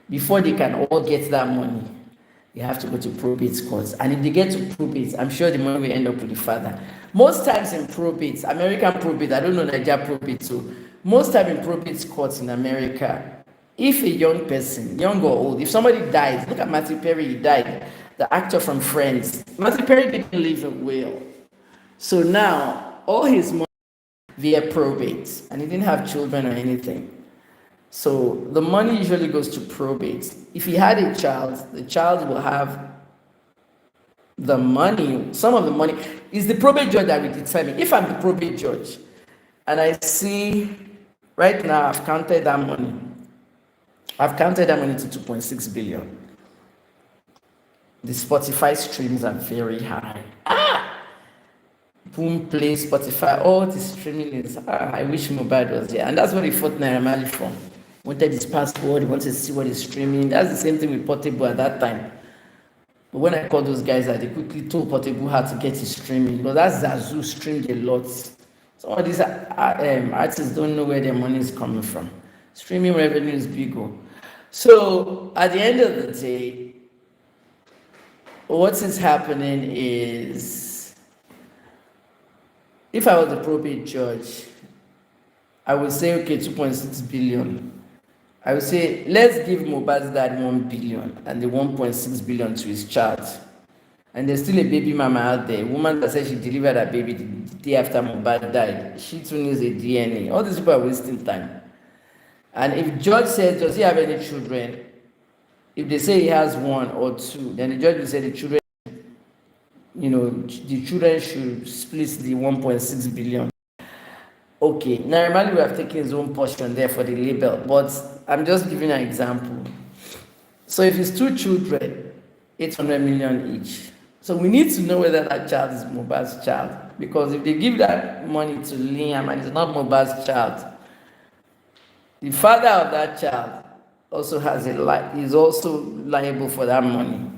Before they can all get that money, they have to go to probate courts. And if they get to probate, I'm sure the money will end up with the father. Most times in probate, American probate, I don't know Nigeria probate too. Most time in probate courts in America, if a young person, young or old, if somebody dies, look at Matthew Perry, he died, the actor from Friends. Matthew Perry didn't leave a will. So now, all his money via probate, and he didn't have children or anything. So the money usually goes to probate. If he had a child, the child will have the money, some of the money. It's the probate judge that will determine. If I'm the probate judge, and I see, right now I've counted that money. I've counted that money to 2.6 billion. The Spotify streams are very high. Boom, Play, Spotify, all the streaming is, I wish Mohbad was there. And that's what he fought Naira Marley for. Wanted his passport, he wanted to see what he's streaming. That's the same thing with Portable at that time. But when I called those guys out, they quickly told Portable how to get his streaming. Because that Zazu streamed a lot. Some of these artists don't know where their money is coming from. Streaming revenue is big. So at the end of the day, what is happening is, if I was a probate judge, I would say, okay, 2.6 billion. I would say, let's give Mohbad's dad 1 billion and the 1.6 billion to his child. And there's still a baby mama out there, a woman that said she delivered her baby the day after Mohbad died. She too needs a DNA. All these people are wasting time. And if judge says, does he have any children? If they say he has 1 or 2, then the judge will say the children, the children should split the 1.6 billion. Okay, now Marley will have taken his own portion there for the label, but I'm just giving an example. So if it's 2 children, 800 million each. So we need to know whether that child is Mohbad's child, because if they give that money to Liam and it's not Mohbad's child, the father of that child also is also liable for that money.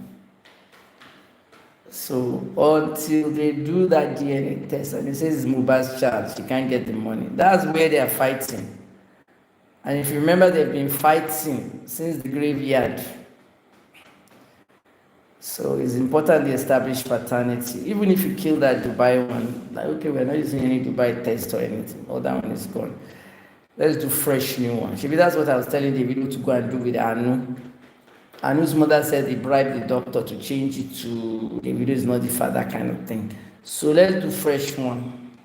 So until they do that DNA test and it says it's Mohbad's child, she can't get the money. That's where they are fighting. And if you remember, they've been fighting since the graveyard. So it's important they establish paternity. Even if you kill that Dubai one, like, okay, we're not using any Dubai test or anything. All that one is gone. Let's do fresh new one. Maybe that's what I was telling Davido to go and do with Anu. Anu's mother said he bribed the doctor to change it to Davido is not the father kind of thing. So let's do fresh one.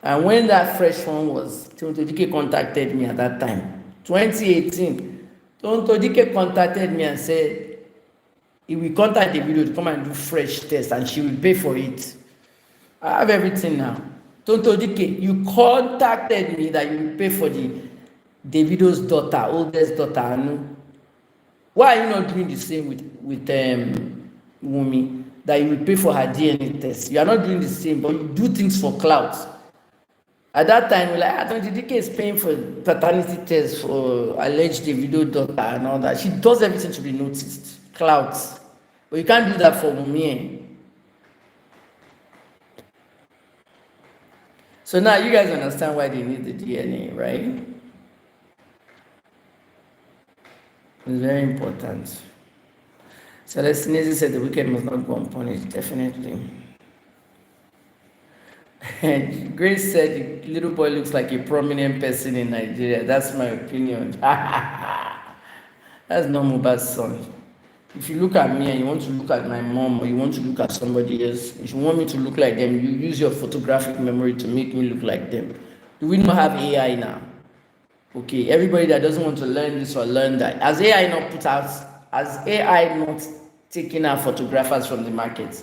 And when that fresh one was, Tonto Dikeh contacted me at that time, 2018. Tonto Dikeh contacted me and said he will contact Davido to come and do fresh test and she will pay for it. I have everything now. Tonto Dikeh, you contacted me that you will pay for the Davido's daughter, oldest daughter, Anu. Why are you not doing the same with Wunmi, that you will pay for her DNA test? You are not doing the same, but you do things for clout. At that time, we're like, Tonto Dikeh is paying for paternity test for alleged Davido daughter and all that. She does everything to be noticed, clout. But you can't do that for Wunmi. So now you guys understand why they need the DNA, right? It's very important. Celestinese said the wicked must not go unpunished, definitely. And Grace said the little boy looks like a prominent person in Nigeria. That's my opinion. That's not Mohbad's son. If you look at me and you want to look at my mom or you want to look at somebody else, if you want me to look like them, you use your photographic memory to make me look like them. Do we not have AI now? Okay, everybody that doesn't want to learn this or learn that, has AI not taken out photographers from the market?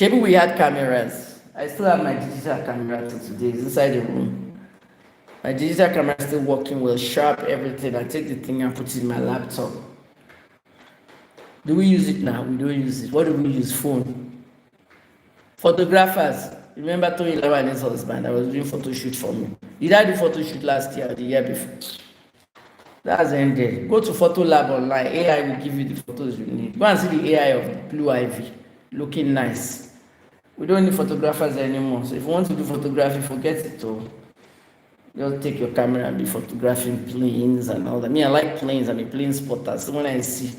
Maybe we had cameras. I still have my digital camera till today. It's inside the room. My digital camera is still working well, sharp, everything. I take the thing and put it in my laptop. Do we use it now? We don't use it. What do we use? Phone. Photographers. Remember Tony Lava and his husband? I was doing photo shoot for me. Did I do photo shoot last year or the year before? That's ended. Go to Photo Lab online. AI will give you the photos you need. Go and see the AI of Blue Ivy. Looking nice. We don't need photographers anymore. So if you want to do photography, forget it all. Just take your camera and be photographing planes and all that. Me, I like planes. I'm a plane spotter. So when I see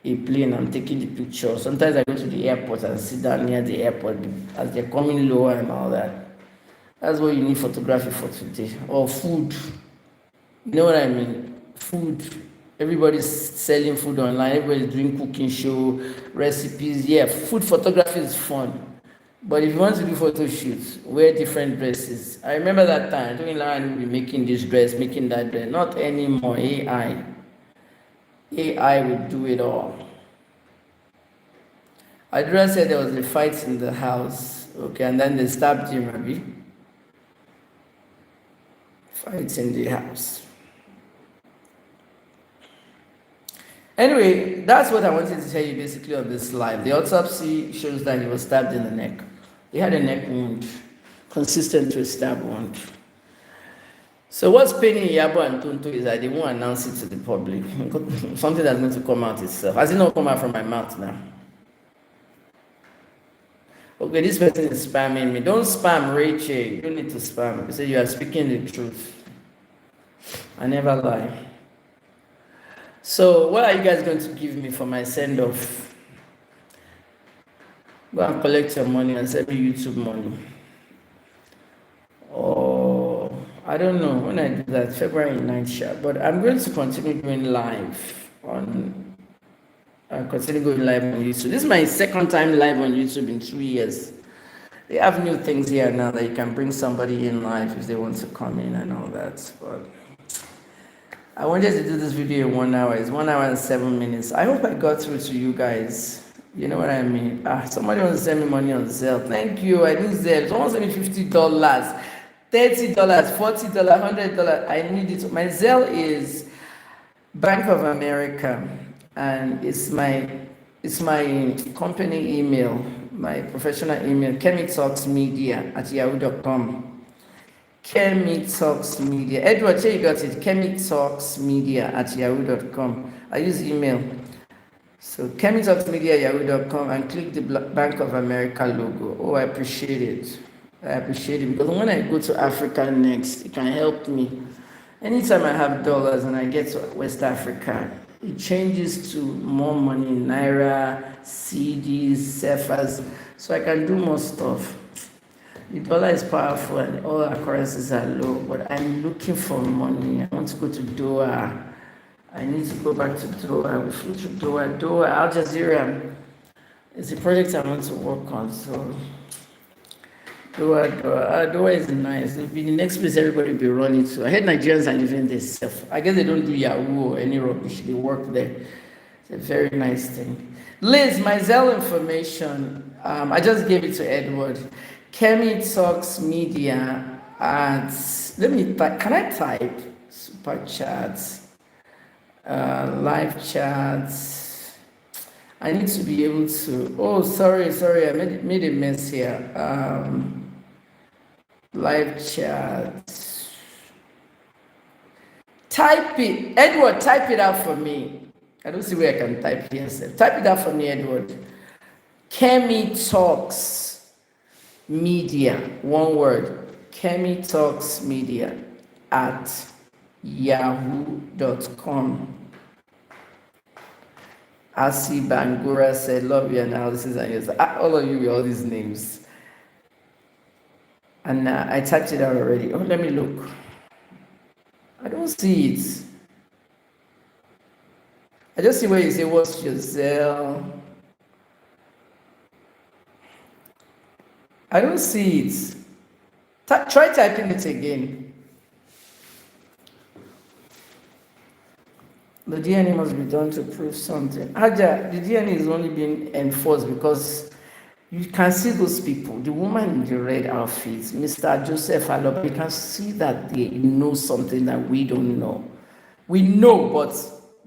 a plane, I'm taking the picture. Sometimes I go to the airport and sit down near the airport as they're coming lower and all that. That's what you need photography for today. Or food. You know what I mean? Food. Everybody's selling food online. Everybody's doing cooking show, recipes. Yeah, food photography is fun. But if you want to do photo shoots, wear different dresses. I remember that time. Doing line will be making this dress, making that dress. Not anymore. AI. AI will do it all. Adra said there was a fight in the house. Okay, and then they stabbed him, maybe. Fight in the house. Anyway, that's what I wanted to tell you basically on this live. The autopsy shows that he was stabbed in the neck. He had a neck wound, consistent to a stab wound. So what's paining Iyabo and Tonto is that they won't announce it to the public. Something that's going to come out itself. Has it not come out from my mouth now? Okay, this person is spamming me. Don't spam, Rachel. You don't need to spam. You say you are speaking the truth. I never lie. So what are you guys going to give me for my send-off? Go and collect your money and send me YouTube money. Or, I don't know, when I do that, February 9th, but I'm going to continue going live on, continue going live on YouTube. This is my second time live on YouTube in 2 years. They have new things here now that you can bring somebody in live if they want to come in and all that. But I wanted to do this video in 1 hour. It's 1 hour and 7 minutes. I hope I got through to you guys. You know what I mean? Somebody wants to send me money on Zelle. Thank you. I need Zelle. Someone send me $50, $30, $40, $100. I need it. My Zelle is Bank of America, and it's my company email, my professional email, kemitalksmedia@yahoo.com. Kemitalksmedia. Edward, say you got it. Kemitalksmedia@yahoo.com. I use email. So kemitalksmedia@yahoo.com and click the Bank of America logo. Oh, I appreciate it. I appreciate it because when I go to Africa next, it can help me. Anytime I have dollars and I get to West Africa, it changes to more money in Naira, CDs, Cephas, so I can do more stuff. The dollar is powerful and all our currencies are low, but I'm looking for money. I want to go to Doha. I need to go back to Doha. We flew to Doha, Al Jazeera. It's a project I want to work on. So Doha is nice. It'll be the next place everybody will be running to. I heard Nigerians are living there. I guess they don't do Yahoo or any rubbish. They work there. It's a very nice thing. Liz, my Zelle information. I just gave it to Edward. Kemi Talks Media at. Let me type. Can I type super chats? Live chats. I need to be able to. Oh, sorry. I made a mess here. Live chat. Type it, Edward. Type it out for me. I don't see where I can type here. Type it out for me, Edward. Kemi Talks Media. One word. Kemi Talks Media at yahoo.com. Asi Bangura said, love your analysis and yours. All of you with all these names. And I typed it out already. Oh, let me look. I don't see it. I just see where you say, what's your Zelle? I don't see it. Try typing it again. The DNA must be done to prove something. Aja, the DNA is only being enforced because You can see those people, the woman in the red outfits, Mr. Joseph Aloba, you can see that they know something that we don't know. We know, but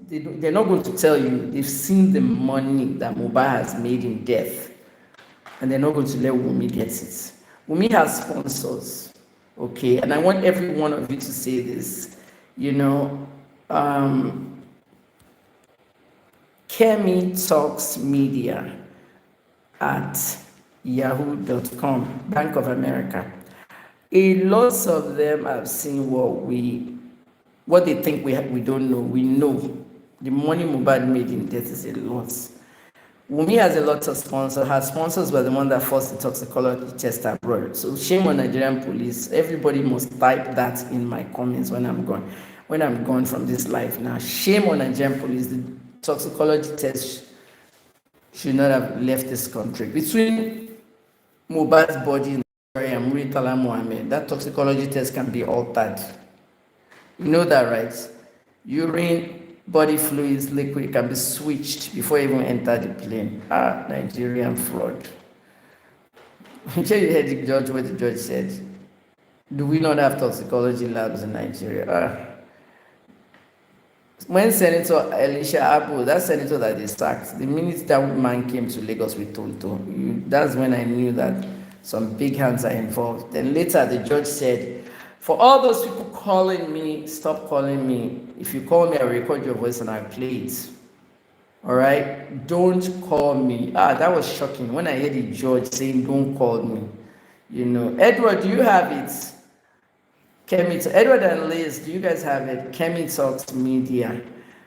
they're not going to tell you. They've seen the money that Mohbad has made in death, and they're not going to let Wunmi get it. Wunmi has sponsors, okay? And I want every one of you to say this, you know, Kemi Talks Media at yahoo.com, Bank of America. A lot of them have seen what they think we don't know. We know the money Mohbad made in death is a lot. Wunmi has a lot of sponsors. Her sponsors were the one that forced the toxicology test abroad. So shame on Nigerian police. Everybody must type that in my comments when I'm gone from this life now. Shame on Nigerian police. The toxicology test should not have left this country. Between Mohbad's body in Nigeria and Muritala Mohammed, that toxicology test can be altered. You know that, right? Urine, body fluids, liquid can be switched before you even enter the plane. Nigerian fraud. I'm sure you heard the judge, what the judge said. Do we not have toxicology labs in Nigeria? When Senator Elisha Abu, that senator that they sacked, the minute that man came to Lagos with andTonto, that's when I knew that some big hands are involved. Then later the judge said, for all those people calling me, stop calling me. If you call me, I'll record your voice and I'll play it. All right? Don't call me. That was shocking when I heard the judge saying, don't call me. You know, Edward, do you have it? Kemi, Edward and Liz, do you guys have it? Kemi Talks Media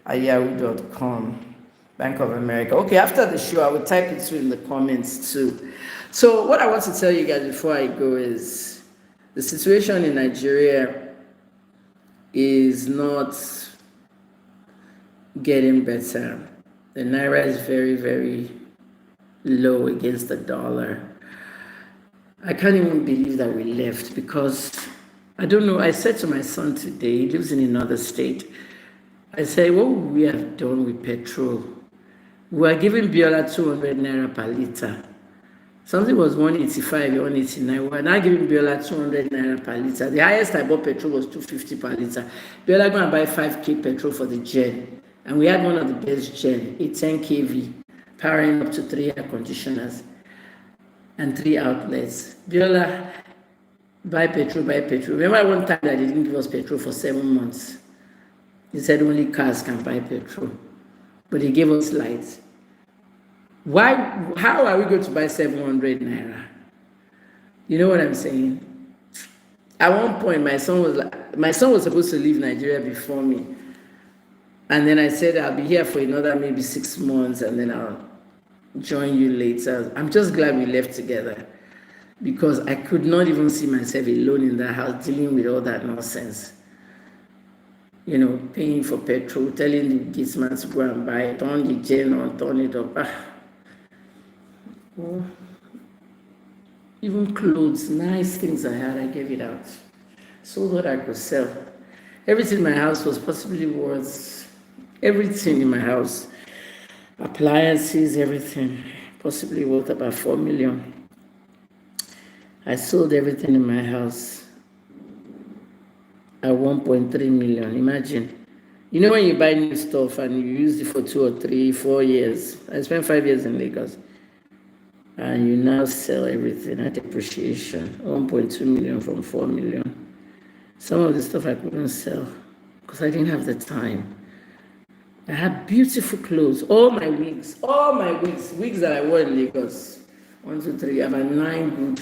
at yahoo.com, Bank of America. Okay, after the show, I will type it too in the comments too. So what I want to tell you guys before I go is the situation in Nigeria is not getting better. The Naira is very, very low against the dollar. I can't even believe that we left because I don't know. I said to my son today, he lives in another state. I said, what would we have done with petrol? We are giving Biola 200 Naira per liter. Something was 185, 189. We are now giving Biola 200 Naira per liter. The highest I bought petrol was 250 per liter. Biola going to buy 5K petrol for the gen. And we had one of the best gen, a 10 kV, powering up to 3 air conditioners and 3 outlets. Biola, buy petrol, buy petrol. Remember one time that they didn't give us petrol for 7 months? They said only cars can buy petrol. But they gave us lights. Why? How are we going to buy 700 Naira? You know what I'm saying? At one point, my son was supposed to leave Nigeria before me. And then I said, I'll be here for another maybe 6 months and then I'll join you later. I'm just glad we left together because I could not even see myself alone in that house dealing with all that nonsense. You know, paying for petrol, telling the gatesman to go and buy it, turn the gen on, turn it up. Oh. Even clothes, nice things I had, I gave it out. Sold what I could sell. Everything in my house was possibly worth, everything in my house, appliances, everything, possibly worth about 4 million. I sold everything in my house at 1.3 million. Imagine. You know when you buy new stuff and you use it for 2 or 3, 4 years. I spent 5 years in Lagos. And you now sell everything at depreciation. 1.2 million from 4 million. Some of the stuff I couldn't sell because I didn't have the time. I had beautiful clothes, all my wigs that I wore in Lagos. 1, 2, 3, about 9 good.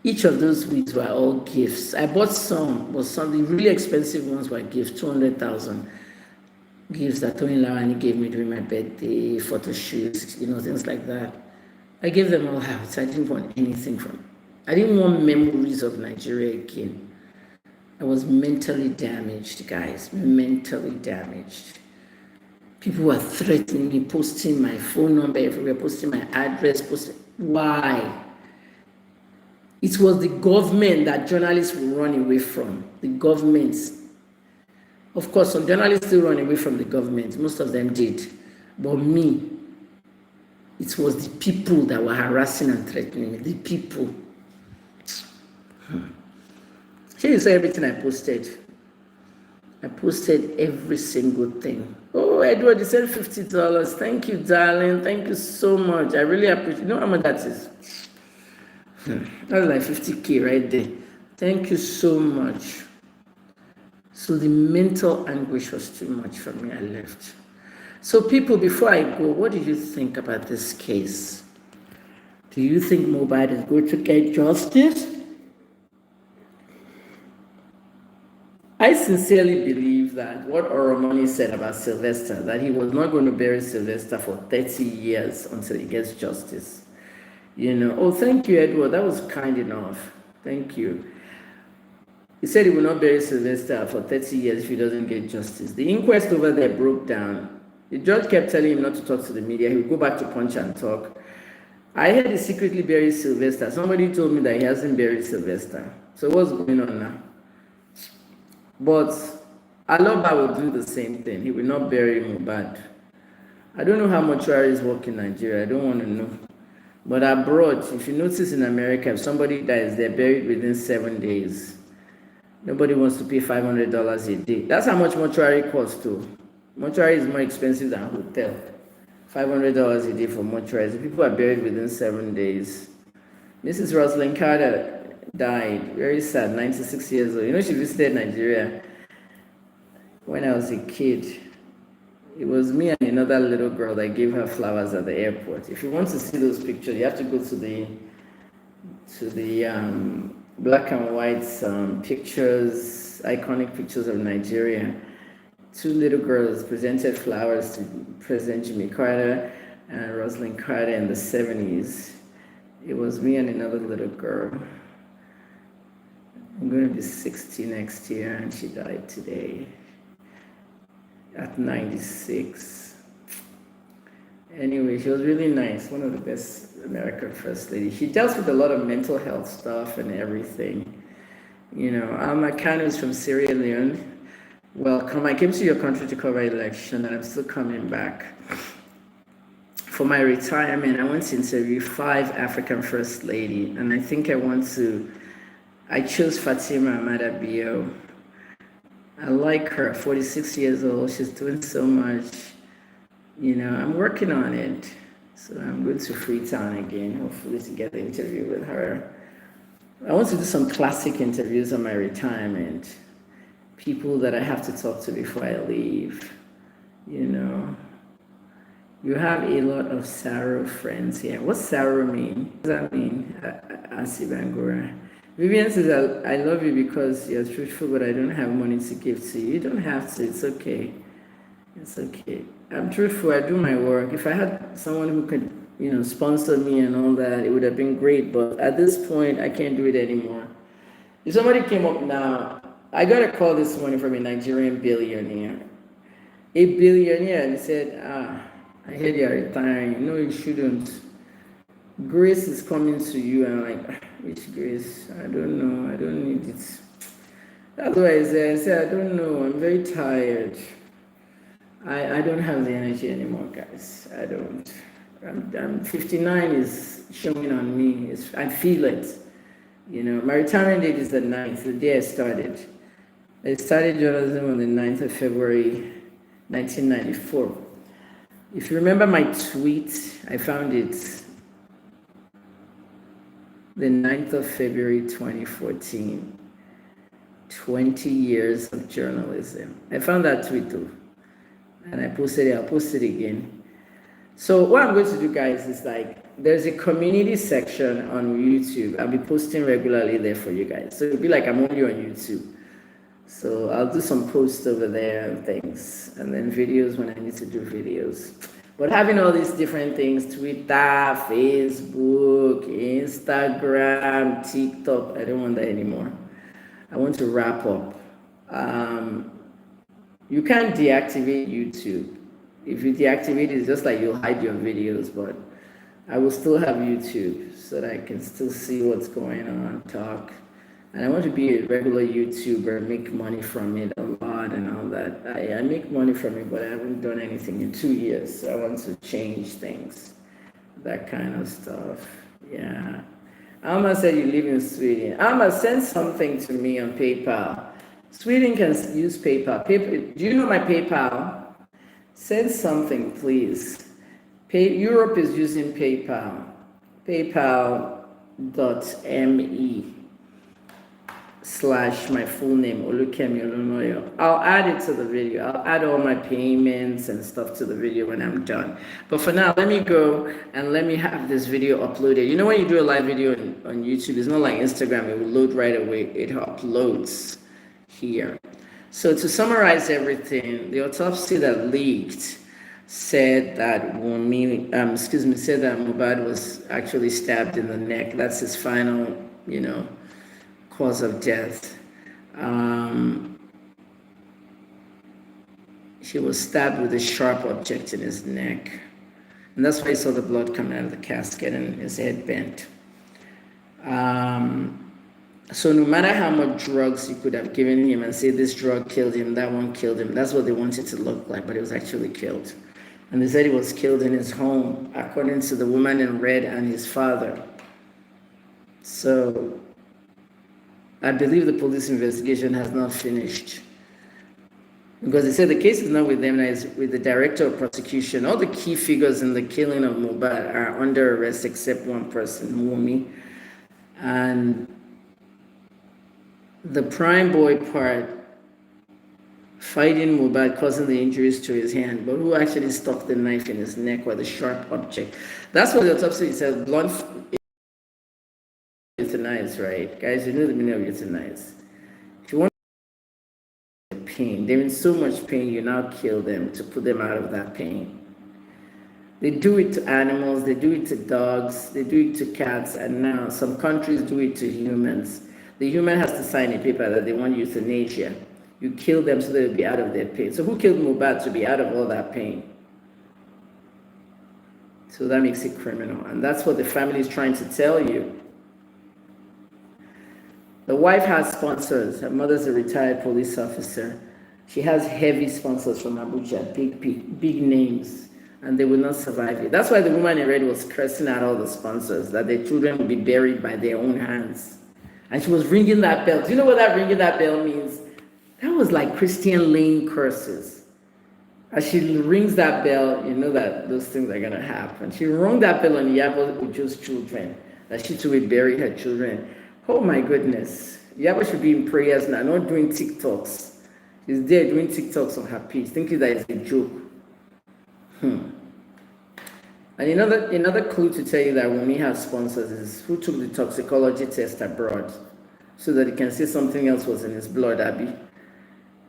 Each of those wigs were all gifts. I bought some, but some the really expensive ones were gifts, 200,000 gifts that Tony Lawani gave me during my birthday, photo shoots, you know, things like that. I gave them all out. I didn't want anything from it. I didn't want memories of Nigeria again. I was mentally damaged, guys, mentally damaged. People were threatening me, posting my phone number everywhere, posting my address, Why? It was the government that journalists will run away from. The government. Of course, some journalists still run away from the government. Most of them did. But me, It was the people that were harassing and threatening me. The people. Here you say everything I posted. I posted every single thing. Oh, Edward, you said $50. Thank you, darling. Thank you so much. I really appreciate it. You know how much that is? That's like 50K right there. Thank you so much. So the mental anguish was too much for me. I left. So people, before I go, what do you think about this case? Do you think Mohbad is going to get justice? I sincerely believe that what Oromoni said about Sylvester, that he was not going to bury Sylvester for 30 years until he gets justice. You know, oh, thank you, Edward. That was kind enough. Thank you. He said he will not bury Sylvester for 30 years if he doesn't get justice. The inquest over there broke down. The judge kept telling him not to talk to the media. He would go back to Punch and Talk. I heard he secretly buried Sylvester. Somebody told me that he hasn't buried Sylvester. So what's going on now? But Aloba will do the same thing. He will not bury Mohbad. I don't know how mortuaries work in Nigeria. I don't want to know. But abroad, if you notice in America, if somebody dies, they're buried within 7 days. Nobody wants to pay $500 a day. That's how much mortuary costs too. Mortuary is more expensive than hotel. $500 a day for mortuaries. People are buried within 7 days. Mrs. Rosalind Carter died, very sad, 96 years old. You know, she visited Nigeria when I was a kid. It was me and another little girl that gave her flowers at the airport. If you want to see those pictures, you have to go to the black and white pictures, iconic pictures of Nigeria. 2 little girls presented flowers to President Jimmy Carter and Rosalind Carter in the 70s. It was me and another little girl. I'm going to be 60 next year, and she died today at 96. Anyway, she was really nice, one of the best American First Lady. She dealt with a lot of mental health stuff and everything. You know, Kano is from Sierra Leone. Welcome. I came to your country to cover election, and I'm still coming back. For my retirement, I want to interview 5 African First Lady, and I think I chose Fatima Amada Bio. I like her, 46 years old. She's doing so much. You know, I'm working on it. So I'm going to Freetown again, hopefully to get an interview with her. I want to do some classic interviews on my retirement. People that I have to talk to before I leave. You know, you have a lot of Saro friends here. What's Saro mean? What does that mean? Asibangura. Vivian says, I love you because you're truthful, but I don't have money to give to you. You don't have to. It's okay. It's okay. I'm truthful. I do my work. If I had someone who could, you know, sponsor me and all that, it would have been great. But at this point, I can't do it anymore. If somebody came up now, I got a call this morning from a Nigerian billionaire. A billionaire, and he said, I heard you're retiring. No, you shouldn't. Grace is coming to you. And I'm like, which grace? I don't know. I don't need it. That's why I said, I don't know. I'm very tired. I don't have the energy anymore, guys. I don't. I'm 59 is showing on me. I feel it. You know, my retirement date is the 9th, the day I started. I started journalism on the 9th of February, 1994. If you remember my tweet, I found it the 9th of February, 2014. 20 years of journalism. I found that tweet too. And I posted it. I'll post it again. So what I'm going to do, guys, is like, there's a community section on YouTube. I'll be posting regularly there for you guys. So it'll be like I'm only on YouTube. So I'll do some posts over there and things. And then videos when I need to do videos. But having all these different things, Twitter, Facebook, Instagram, TikTok, I don't want that anymore. I want to wrap up. You can't deactivate YouTube. If you deactivate it, it's just like you'll hide your videos, but I will still have YouTube so that I can still see what's going on, talk. And I want to be a regular YouTuber, make money from it a lot and all that. I make money from it, but I haven't done anything in 2 years, so I want to change things. that kind of stuff. Yeah. Alma said you live in Sweden. Alma, send something to me on PayPal. Sweden can use PayPal. Do you know my PayPal? Send something, please. Europe is using PayPal. PayPal.me/ my full name, Kemi Olunloyo. I'll add it to the video. I'll add all my payments and stuff to the video when I'm done. But for now, let me go and let me have this video uploaded. You know, when you do a live video on YouTube, it's not like Instagram, it will load right away. It uploads here. So to summarize everything, the autopsy that leaked said that Wunmi, said that Mohbad was actually stabbed in the neck. That's his final, cause of death. He was stabbed with a sharp object in his neck. And that's why he saw the blood coming out of the casket and his head bent. So no matter how much drugs you could have given him and say this drug killed him, that one killed him, that's what they wanted to look like, but it was actually killed. And they said he was killed in his home, according to the woman in red and his father. So I believe the police investigation has not finished. Because they said the case is not with them, it's with the director of prosecution. All the key figures in the killing of Mohbad are under arrest except one person, Wunmi. And the prime boy part, fighting Mohbad, causing the injuries to his hand, but who actually stuck the knife in his neck or the sharp object? That's what the autopsy says, blunt euthanize, right? Guys, you know the meaning of euthanize. If you want pain, they're in so much pain, you now kill them to put them out of that pain. They do it to animals, they do it to dogs, they do it to cats, and now some countries do it to humans. The human has to sign a paper that they want euthanasia. You kill them so they'll be out of their pain. So who killed Mohbad to be out of all that pain? So that makes it criminal. And that's what the family is trying to tell you. The wife has sponsors. Her mother's a retired police officer. She has heavy sponsors from Abuja, big names, and they will not survive it. That's why the woman in red was cursing at all the sponsors, that their children would be buried by their own hands. And she was ringing that bell. Do you know what that ringing that bell means? That was like Christian Lane curses. As she rings that bell, you know that those things are going to happen. She rung that bell on Iyabo Ojo's children, that she too will bury her children. Oh my goodness. Iyabo should be in prayers now, not doing TikToks. She's there doing TikToks on her page, thinking that it's a joke. And another clue to tell you that Wunmi has sponsors is who took the toxicology test abroad so that it can say something else was in his blood, Abby.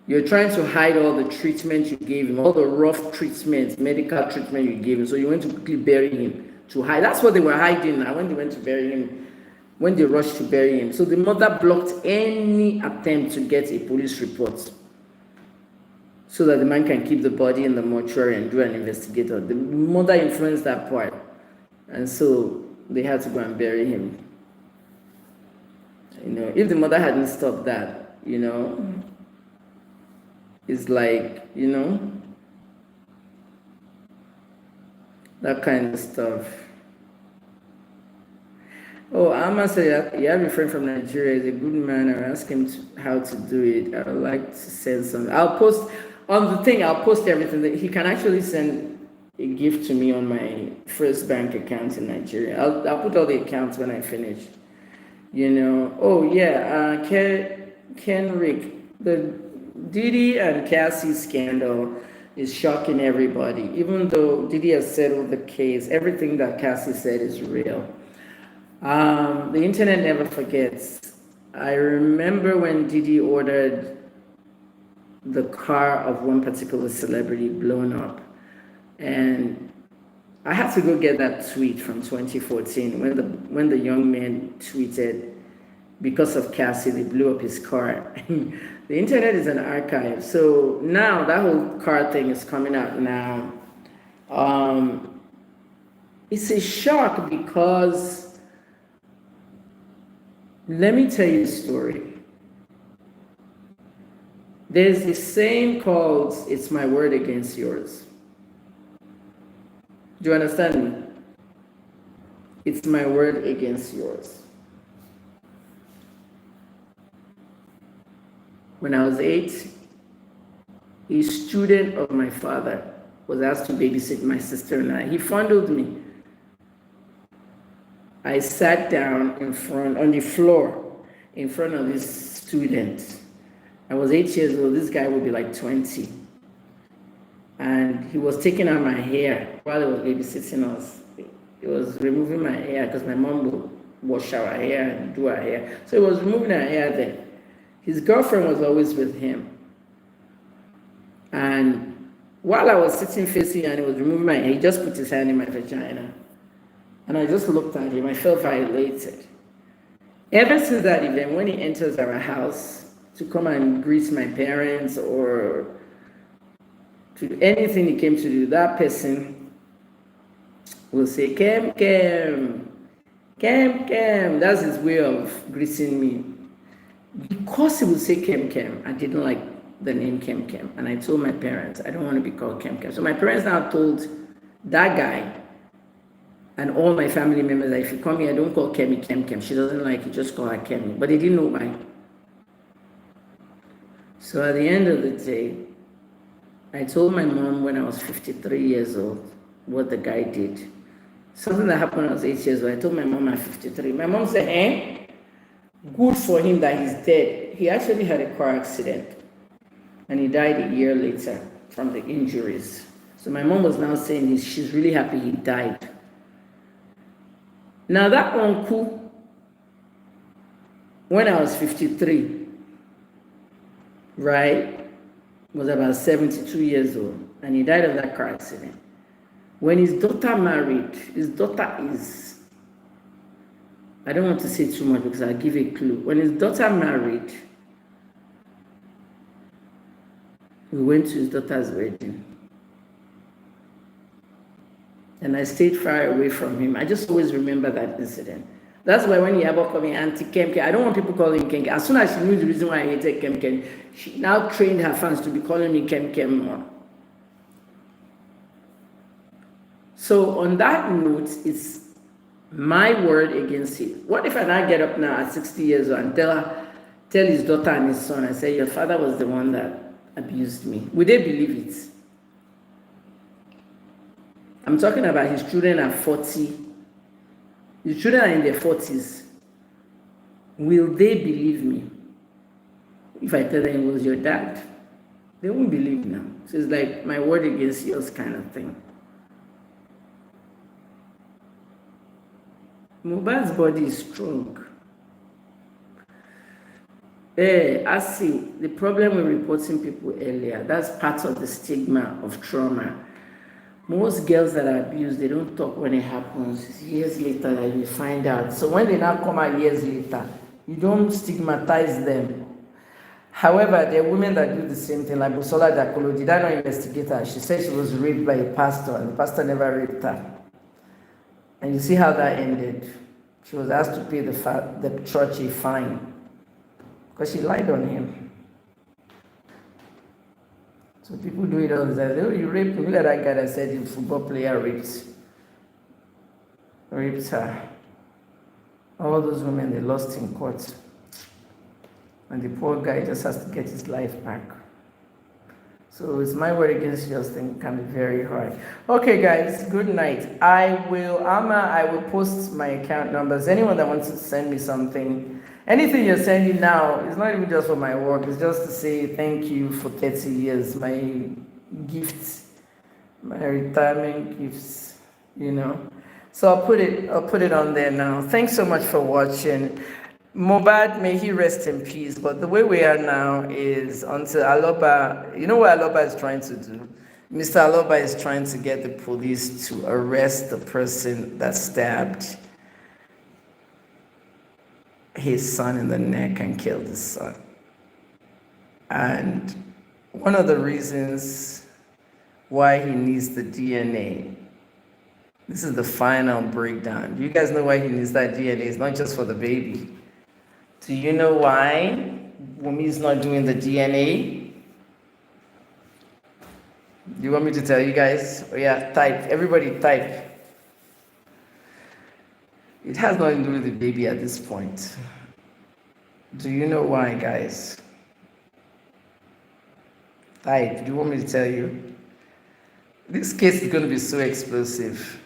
You're trying to hide all the treatment you gave him, all the rough treatment, medical treatment you gave him. So you went to quickly bury him to hide. That's what they were hiding now when they went to bury him, when they rushed to bury him. So the mother blocked any attempt to get a police report so that the man can keep the body in the mortuary and do an investigation. The mother influenced that part. And so they had to go and bury him. If the mother hadn't stopped that, it's like, that kind of stuff. Oh, Amma said, you have a friend from Nigeria, he's a good man. I'll ask him how to do it. I would like to send something. I'll post everything. That he can actually send a gift to me on my first bank account in Nigeria. I'll put all the accounts when I finish. Oh yeah, Kenrick, the Diddy and Cassie scandal is shocking everybody. Even though Diddy has settled the case, everything that Cassie said is real. The internet never forgets. I remember when Diddy ordered the car of one particular celebrity blown up, and I had to go get that tweet from 2014 when the young man tweeted, because of Cassie, they blew up his car. The internet is an archive. So now that whole car thing is coming out now. It's a shock because, let me tell you a story. There's this saying called, it's my word against yours. Do you understand me? It's my word against yours. When I was 8, a student of my father was asked to babysit my sister and I. He fondled me. I sat down on the floor in front of this student. I was 8 years old. This guy would be like 20. And he was taking out my hair while he was babysitting us. He was removing my hair because my mom would wash our hair and do our hair. So he was removing our hair then. His girlfriend was always with him. And while I was sitting facing and he was removing my hair, he just put his hand in my vagina. And I just looked at him. I felt violated. Ever since that event, when he enters our house to come and greet my parents or to do anything he came to do, that person will say, Kem, Kem, Kem, Kem. That's his way of greeting me. Because he would say Kem, Kem, I didn't like the name Kem, Kem. And I told my parents, I don't want to be called Kem, Kem. So my parents now told that guy and all my family members that if you come here, don't call Kemi Kem, Kem. She doesn't like it, just call her Kemi. But they didn't know why. So at the end of the day, I told my mom when I was 53 years old what the guy did. Something that happened when I was 8 years old. I told my mom at 53. My mom said, good for him that he's dead. He actually had a car accident and he died a year later from the injuries. So my mom was now saying she's really happy he died. Now that uncle, when I was 53, right, was about 72 years old, and he died of that car accident. When his daughter married, his daughter is, I don't want to say too much because I'll give a clue. When his daughter married, we went to his daughter's wedding. And I stayed far away from him. I just always remember that incident. That's why when Iyabo called me Auntie Kemke, I don't want people calling me Kemke. As soon as she knew the reason why I hated Kemke, she now trained her fans to be calling me Kemke more. So on that note, it's my word against it. What if I now get up now at 60 years old and tell his daughter and his son, I say, your father was the one that abused me? Would they believe it? I'm talking about his children are 40. His children are in their 40s. Will they believe me if I tell them it was your dad? They won't believe now. So it's like my word against yours kind of thing. Mohbad's body is strong. I see the problem with reporting people earlier. That's part of the stigma of trauma. Most girls that are abused, they don't talk when it happens. It's years later that you find out. So when they now come out years later, you don't stigmatize them. However, there are women that do the same thing, like Busola Dakolo. Did I not investigate her? She said she was raped by a pastor, and the pastor never raped her. And you see how that ended. She was asked to pay the church a fine because she lied on him. So people do it all the time. Oh, you raped me. Look at that guy that said the football player raped her. All those women, they lost in court. And the poor guy just has to get his life back. So it's my word against yours thing can be very hard. Okay, guys, good night. I will post my account numbers. Anyone that wants to send me something, anything you're sending now, it's not even just for my work. It's just to say thank you for 30 years. My gifts, my retirement gifts, you know. So I'll put it on there now. Thanks so much for watching. Mohbad, may he rest in peace. But the way we are now is until Aloba, you know what Aloba is trying to do? Mr. Aloba is trying to get the police to arrest the person that stabbed his son in the neck and killed his son. And one of the reasons why he needs the DNA, this is the final breakdown. Do you guys know why he needs that DNA? It's not just for the baby. Do you know why Wunmi is not doing the DNA? Do you want me to tell you guys? Oh yeah, type. Everybody type. It has nothing to do with the baby at this point. Do you know why, guys? Like, do you want me to tell you? This case is going to be so explosive.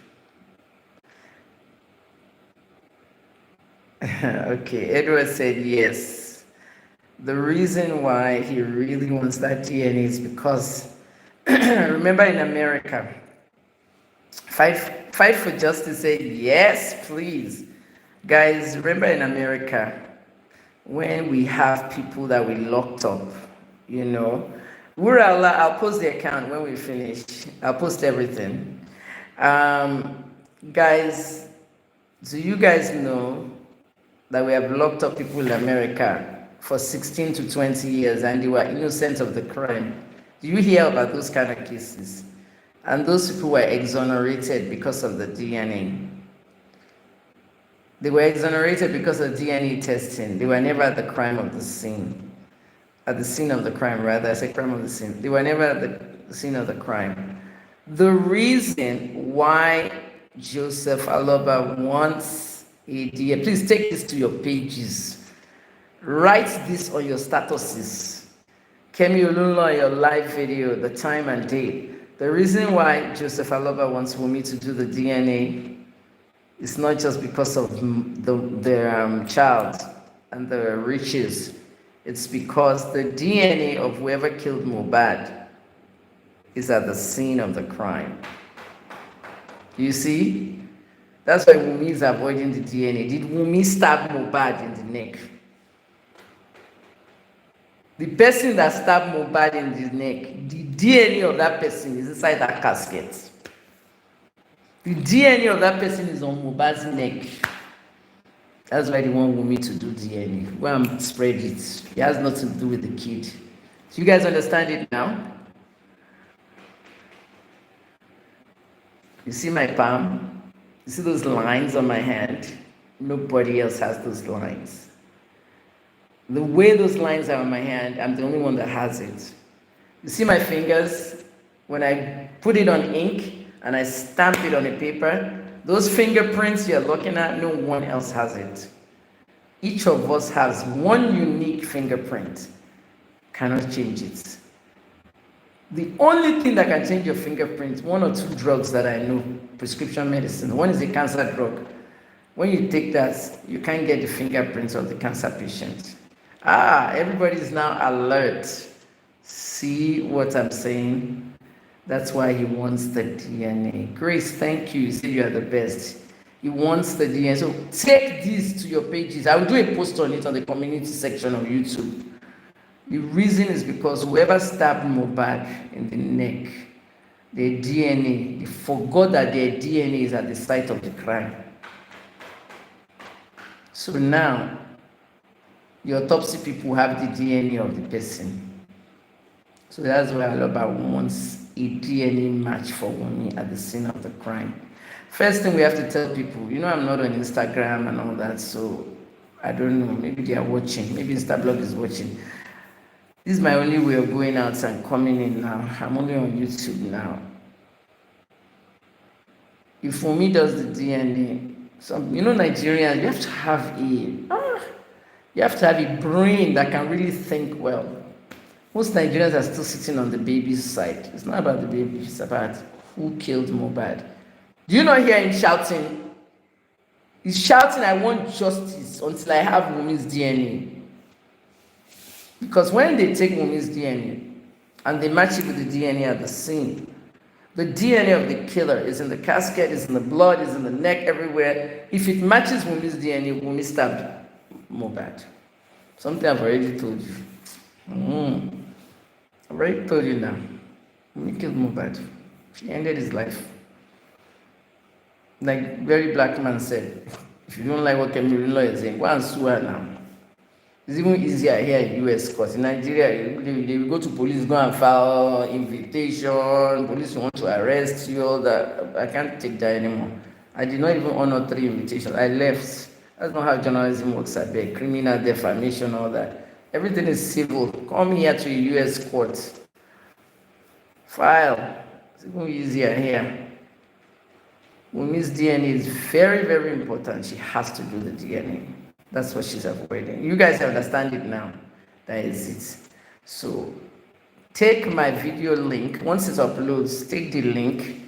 Okay, Edward said yes. The reason why he really wants that DNA is because, remember in America, Fight for Justice said yes, please. Guys, remember in America, when we have people that we locked up, you know, I'll post the account when we finish. I'll post everything. Guys, do you guys know that we have locked up people in America for 16 to 20 years and they were innocent of the crime? Do you hear about those kind of cases? And those people were exonerated because of the DNA. They were exonerated because of DNA testing. They were never at the crime of the scene. At the scene of the crime, rather. I say crime of the scene. They were never at the scene of the crime. The reason why Joseph Aloba wants a DNA, please take this to your pages. Write this on your statuses. Kemi Olunloyo live video, the time and date. The reason why Joseph Aloba wants Wunmi to do the DNA is not just because of the child and the riches. It's because the DNA of whoever killed Mohbad is at the scene of the crime. You see? That's why Wunmi is avoiding the DNA. Did Wunmi stab Mohbad in the neck? The person that stabbed Mohbad in the neck, the DNA of that person is inside that casket. The DNA of that person is on Mohbad's neck. That's why they want Wunmi to do DNA. Go and spread it. It has nothing to do with the kid. Do you guys understand it now? You see my palm? You see those lines on my hand? Nobody else has those lines. The way those lines are on my hand, I'm the only one that has it. You see my fingers? When I put it on ink and I stamp it on a paper, those fingerprints you're looking at, no one else has it. Each of us has one unique fingerprint. Cannot change it. The only thing that can change your fingerprint, one or two drugs that I know, prescription medicine. One is a cancer drug. When you take that, you can't get the fingerprints of the cancer patient. Everybody is now alert. See what I'm saying? That's why he wants the DNA. Grace, thank you. You said you are the best. He wants the DNA. So take this to your pages. I will do a post on it on the community section of YouTube. The reason is because whoever stabbed Mohbad in the neck, their DNA, they forgot that their DNA is at the site of the crime. So now, the autopsy people have the DNA of the person. So that's why Aloba wants a DNA match for Wunmi at the scene of the crime. First thing we have to tell people, I'm not on Instagram and all that, so I don't know, maybe they are watching, maybe Instablog is watching. This is my only way of going out and coming in now. I'm only on YouTube now. If Wunmi does the DNA, Nigerians, you have to have a brain that can really think well. Most Nigerians are still sitting on the baby's side. It's not about the baby, it's about who killed Mohbad. Do you not hear him shouting? He's shouting, I want justice until I have Wunmi's DNA. Because when they take Wunmi's DNA and they match it with the DNA at the scene, the DNA of the killer is in the casket, is in the blood, is in the neck, everywhere. If it matches Wunmi's DNA, Wunmi stabbed Mohbad. Something I've already told you. I've already told you now. Wunmi killed Mohbad. She ended his life. Like very black man said, if you don't like what Kemi Olunloyo is saying, go and sue her now. It's even easier here in US because in Nigeria, they will go to police, go and file invitation, police want to arrest you, all that. I can't take that anymore. I did not even honor 3 invitations. I left. That's not how journalism works at there. Criminal defamation, all that. Everything is civil. Come here to a US court. File. It's even easier here. Wunmi's DNA is very, very important. She has to do the DNA. That's what she's avoiding. You guys understand it now. That is it. So take my video link. Once it uploads, take the link,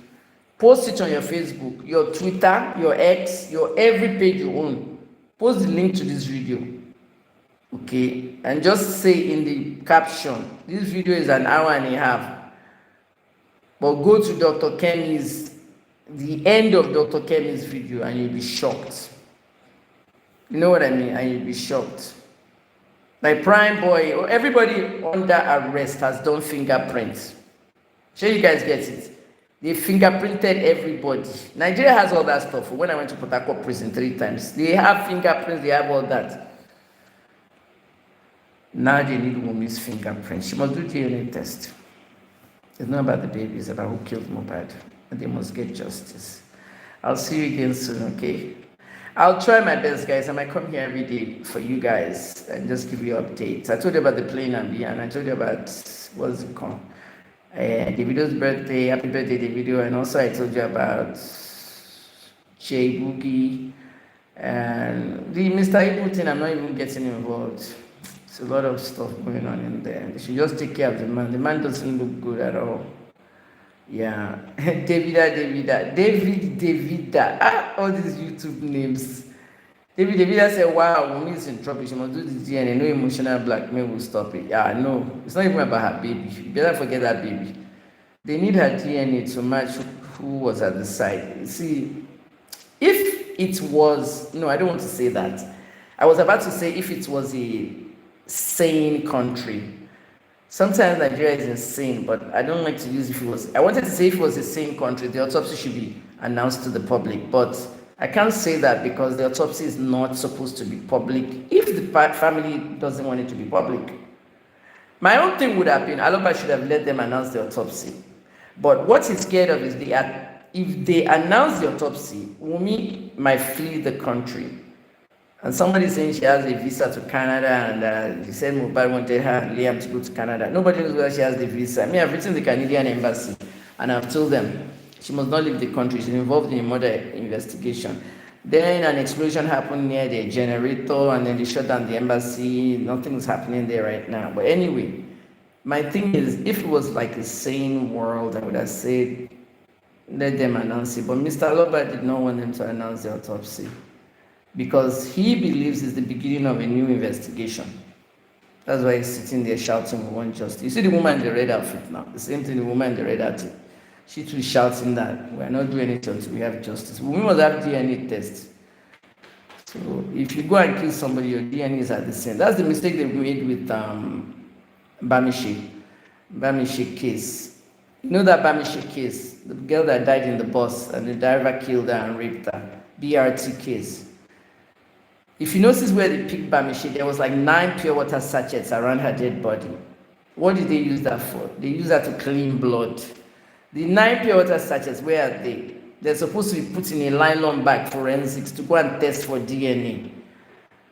post it on your Facebook, your Twitter, your X, your every page you own. Post the link to this video. Okay, and just say in the caption, this video is an hour and a half, but go to Dr. Kemi's, the end of Dr. Kemi's video, and you'll be shocked. You know what I mean? And you'll be shocked. Like Prime Boy, or everybody under arrest has done fingerprints. Sure you guys get it? They fingerprinted everybody. Nigeria has all that stuff. When I went to Port Harcourt prison 3 times, they have fingerprints, they have all that. Now they need Wunmi's fingerprint. She must do DNA test. It's not about the baby, it's about who killed Mohbad. And they must get justice. I'll see you again soon, okay? I'll try my best, guys. I might come here every day for you guys and just give you updates. I told you about the plane and I told you about, what's it called? Davido's birthday, happy birthday, Davido. And also I told you about Boogie and the Mr. Ibu thing. I'm not even getting involved. It's a lot of stuff going on in there. They should just take care of the man. The man doesn't look good at all. Yeah. Davida. All these YouTube names. Davida said, wow, Wunmi is in trouble. She must do the DNA. No emotional blackmail will stop it. Yeah, no. It's not even about her baby. You better forget that baby. They need her DNA to match who was at the site. You see, if it was, no, I don't want to say that. I was about to say if it was a sane country. Sometimes Nigeria is insane, but I don't like to use if it was. I wanted to say if it was a sane country, the autopsy should be announced to the public, but I can't say that because the autopsy is not supposed to be public if the family doesn't want it to be public. My own thing would have been Aloba should have let them announce the autopsy. But what he's scared of is if they announce the autopsy, Wunmi might flee the country. And somebody saying she has a visa to Canada, and he said Mohbad wanted her and Liam to go to Canada. Nobody knows whether she has the visa. I've written the Canadian embassy, and I've told them she must not leave the country. She's involved in a murder investigation. Then an explosion happened near the generator, and then they shut down the embassy. Nothing's happening there right now. But anyway, my thing is, if it was like a sane world, I would have said, let them announce it. But Mr. Aloba did not want them to announce the autopsy, because he believes it's the beginning of a new investigation. That's why he's sitting there shouting, we want justice. You see the woman in the red outfit now, the same thing, the woman in the red outfit. She too is shouting that we're not doing it until we have justice. We must have DNA tests. So if you go and kill somebody, your DNA is at the same. That's the mistake they made with Bamishi case. You know that Bamishi case, the girl that died in the bus and the driver killed her and raped her, BRT case. If you notice where they picked Bamishi, there was like 9 pure water sachets around her dead body. What did they use that for? They used that to clean blood. The 9 pure water sachets, where are they? They're supposed to be put in a nylon bag, forensics, to go and test for DNA.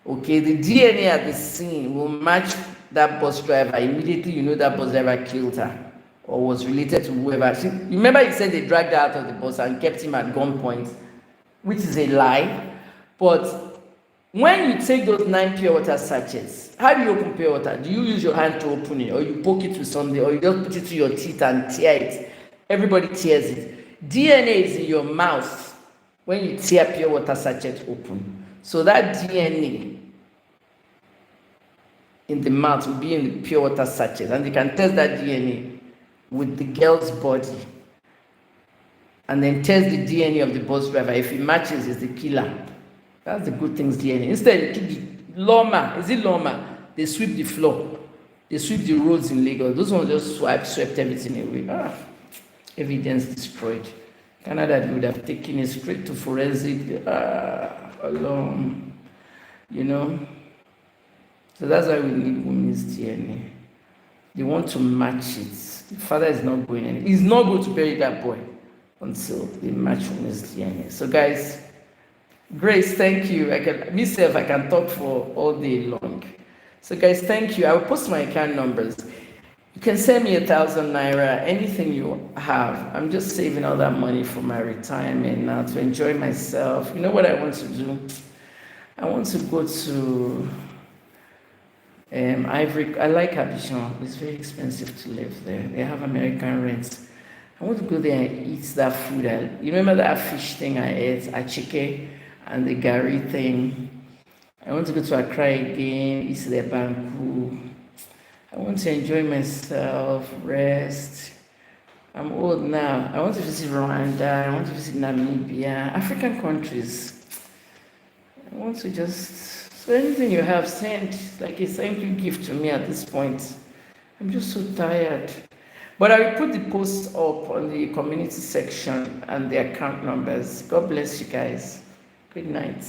Okay, the DNA at the scene will match that bus driver. Immediately you know that bus driver killed her or was related to whoever. Remember he said they dragged her out of the bus and kept him at gunpoint, which is a lie. But when you take those 9 pure water sachets, how do you open pure water? Do you use your hand to open it, or you poke it with something, or you just put it to your teeth and tear it? Everybody tears it. DNA is in your mouth when you tear pure water sachet open. So that DNA in the mouth will be in the pure water sachet, and they can test that DNA with the girl's body, and then test the DNA of the bus driver. If it matches, it's the killer. That's the good things DNA. Instead, the lawma, is it lawma? They sweep the floor. They sweep the roads in Lagos. Those ones just swept everything away. Evidence destroyed. Canada, they would have taken it straight to forensic alone. You know? So that's why we need Wunmi's DNA. They want to match it. The father is not going anywhere. He's not going to bury that boy until they match Wunmi's DNA. So guys, Grace, thank you. I can talk for all day long. So guys, thank you. I will post my account numbers. You can send me 1,000 naira, anything you have. I'm just saving all that money for my retirement now to enjoy myself. You know what I want to do? I want to go to Ivory. I like Abidjan. It's very expensive to live there. They have American rents. I want to go there and eat that food. You remember that fish thing I ate, achike, and the gari thing? I want to go to Accra again, eat the banku. I want to enjoy myself, rest. I'm old now. I want to visit Rwanda. I want to visit Namibia, African countries. I want to just, so anything you have, send like a thank you gift to me at this point. I'm just so tired. But I will put the post up on the community section and the account numbers. God bless you guys. Good night.